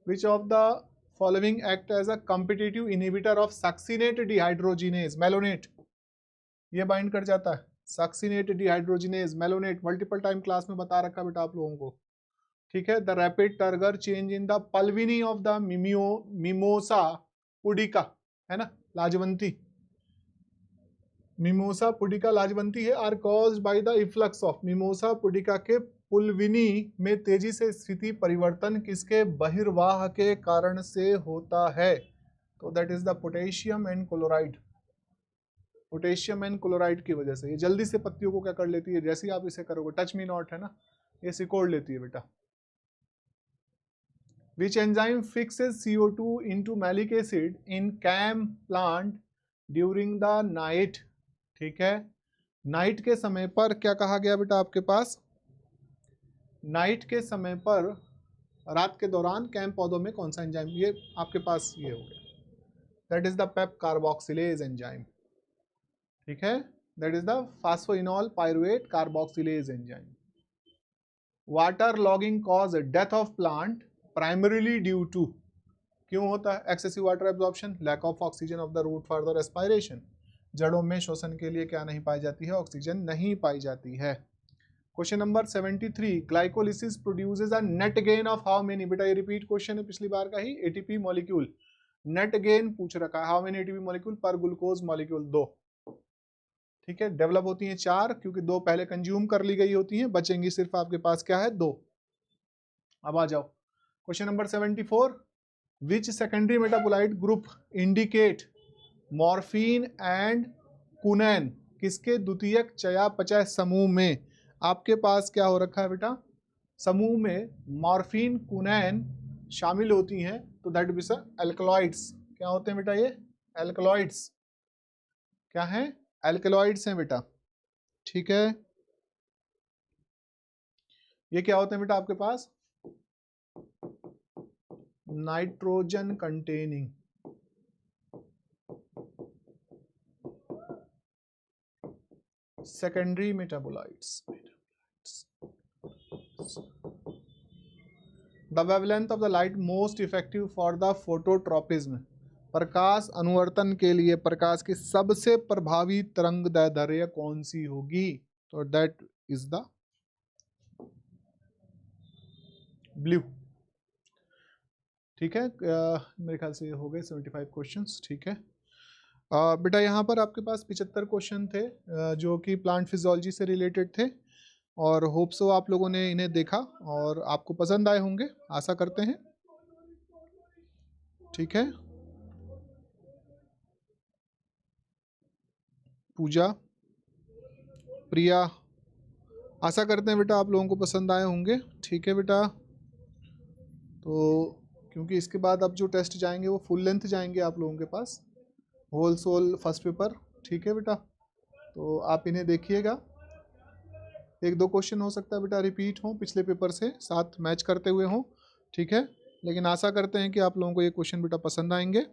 Speaker 1: which of the following act as a competitive inhibitor of succinate dehydrogenase, malonate, ये बाइंड कर जाता है, succinate dehydrogenase, malonate, multiple time class में बता रखा बेटा आप लोगों को। ठीक है, the rapid turgor change in the pulvini of the mimosa pudica, है ना, लाजवंती, मिमोसा पुडिका लाजवंती है, are caused by the efflux of, mimosa pudica के पुलविनी में तेजी से स्थिति परिवर्तन किसके बहिर्वाह के कारण से होता है, तो that is the potassium and chloride, potassium and chloride की वजह से ये जल्दी से पत्तियों को क्या कर लेती है, जैसे ही आप इसे करोगे, टच मी नॉट है ना, ये सिकोड़ लेती है बेटा। Which enzyme fixes CO2 into malic acid in CAM plant during the night? ठीक है, नाइट के समय पर क्या कहा गया बेटा आपके पास, नाइट के समय पर, रात के दौरान कैम पौधों में कौन सा एंजाइम, ये आपके पास ये हो गया, that is the PEP carboxylase enzyme. ठीक है, that is the phosphoenol pyruvate carboxylase enzyme. Water logging cause death of plant primarily due to, क्यों होता है, excessive water absorption, lack of oxygen of the root for the respiration, जड़ों में श्वसन के लिए क्या नहीं पाई जाती है, ऑक्सीजन नहीं पाई जाती है। Question number 73, glycolysis produces a net gain of how many, बेटा ये रिपीट क्वेश्चन है पिछली बार का ही, एटीपी मॉलिक्यूल, नेट गेन पूछ रखा है, हाउ मेनी एटीपी मॉलिक्यूल पर ग्लूकोज मॉलिक्यूल, 2। ठीक है, डेवलप होती हैं 4, क्योंकि 2 पहले कंज्यूम कर ली गई होती हैं, बचेंगी सिर्फ आपके पास क्या है, 2। अब आ जाओ question number 74, which secondary metabolite group indicate morphine and quinine, किसके द्वितीयक चयापचय समूह में आपके पास क्या हो रखा है बेटा, समूह में मॉर्फिन कुनैन शामिल होती हैं, तो दैट बी एल्कलॉइड्स, क्या होते हैं बेटा ये, एल्कलॉइड्स, क्या है, एल्कलॉइड्स हैं बेटा। ठीक है, ये क्या होते हैं बेटा आपके पास, nitrogen containing, secondary metabolites. The wavelength of the light most effective for the phototropism, प्रकाश अनुवर्तन के लिए प्रकाश की सबसे प्रभावी तरंग दैर्ध्य कौन सी होगी, तो दैट इज द ब्लू। ठीक है, मेरे ख्याल से हो गए 75 क्वेश्चंस। ठीक है बेटा, यहाँ पर आपके पास 75 क्वेश्चन थे जो कि प्लांट फिजियोलॉजी से रिलेटेड थे, और होप सो आप लोगों ने इन्हें देखा और आपको पसंद आए होंगे, आशा करते हैं। ठीक है, पूजा, प्रिया, आशा करते हैं बेटा आप लोगों को पसंद आए होंगे। ठीक है बेटा, तो क्योंकि इसके बाद अब जो टेस्ट जाएंगे वो फुल लेंथ जाएंगे आप लोगों के पास, होल सोल फर्स्ट पेपर। ठीक है बेटा, तो आप इन्हें देखिएगा। एक दो क्वेश्चन हो सकता है बेटा रिपीट हों पिछले पेपर से, साथ मैच करते हुए हों। ठीक है, लेकिन आशा करते हैं कि आप लोगों को ये क्वेश्चन बेटा पसंद आएंगे।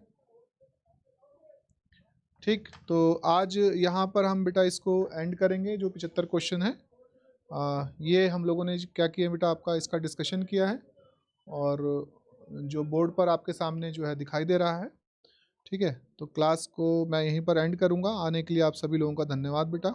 Speaker 1: ठीक, तो आज यहाँ पर हम बेटा इसको एंड करेंगे। जो 75 क्वेश्चन है ये हम लोगों ने क्या किया बेटा, आपका इसका डिस्कशन किया है और जो बोर्ड पर आपके सामने जो है दिखाई दे रहा है। ठीक है, तो क्लास को मैं यहीं पर एंड करूँगा। आने के लिए आप सभी लोगों का धन्यवाद बेटा।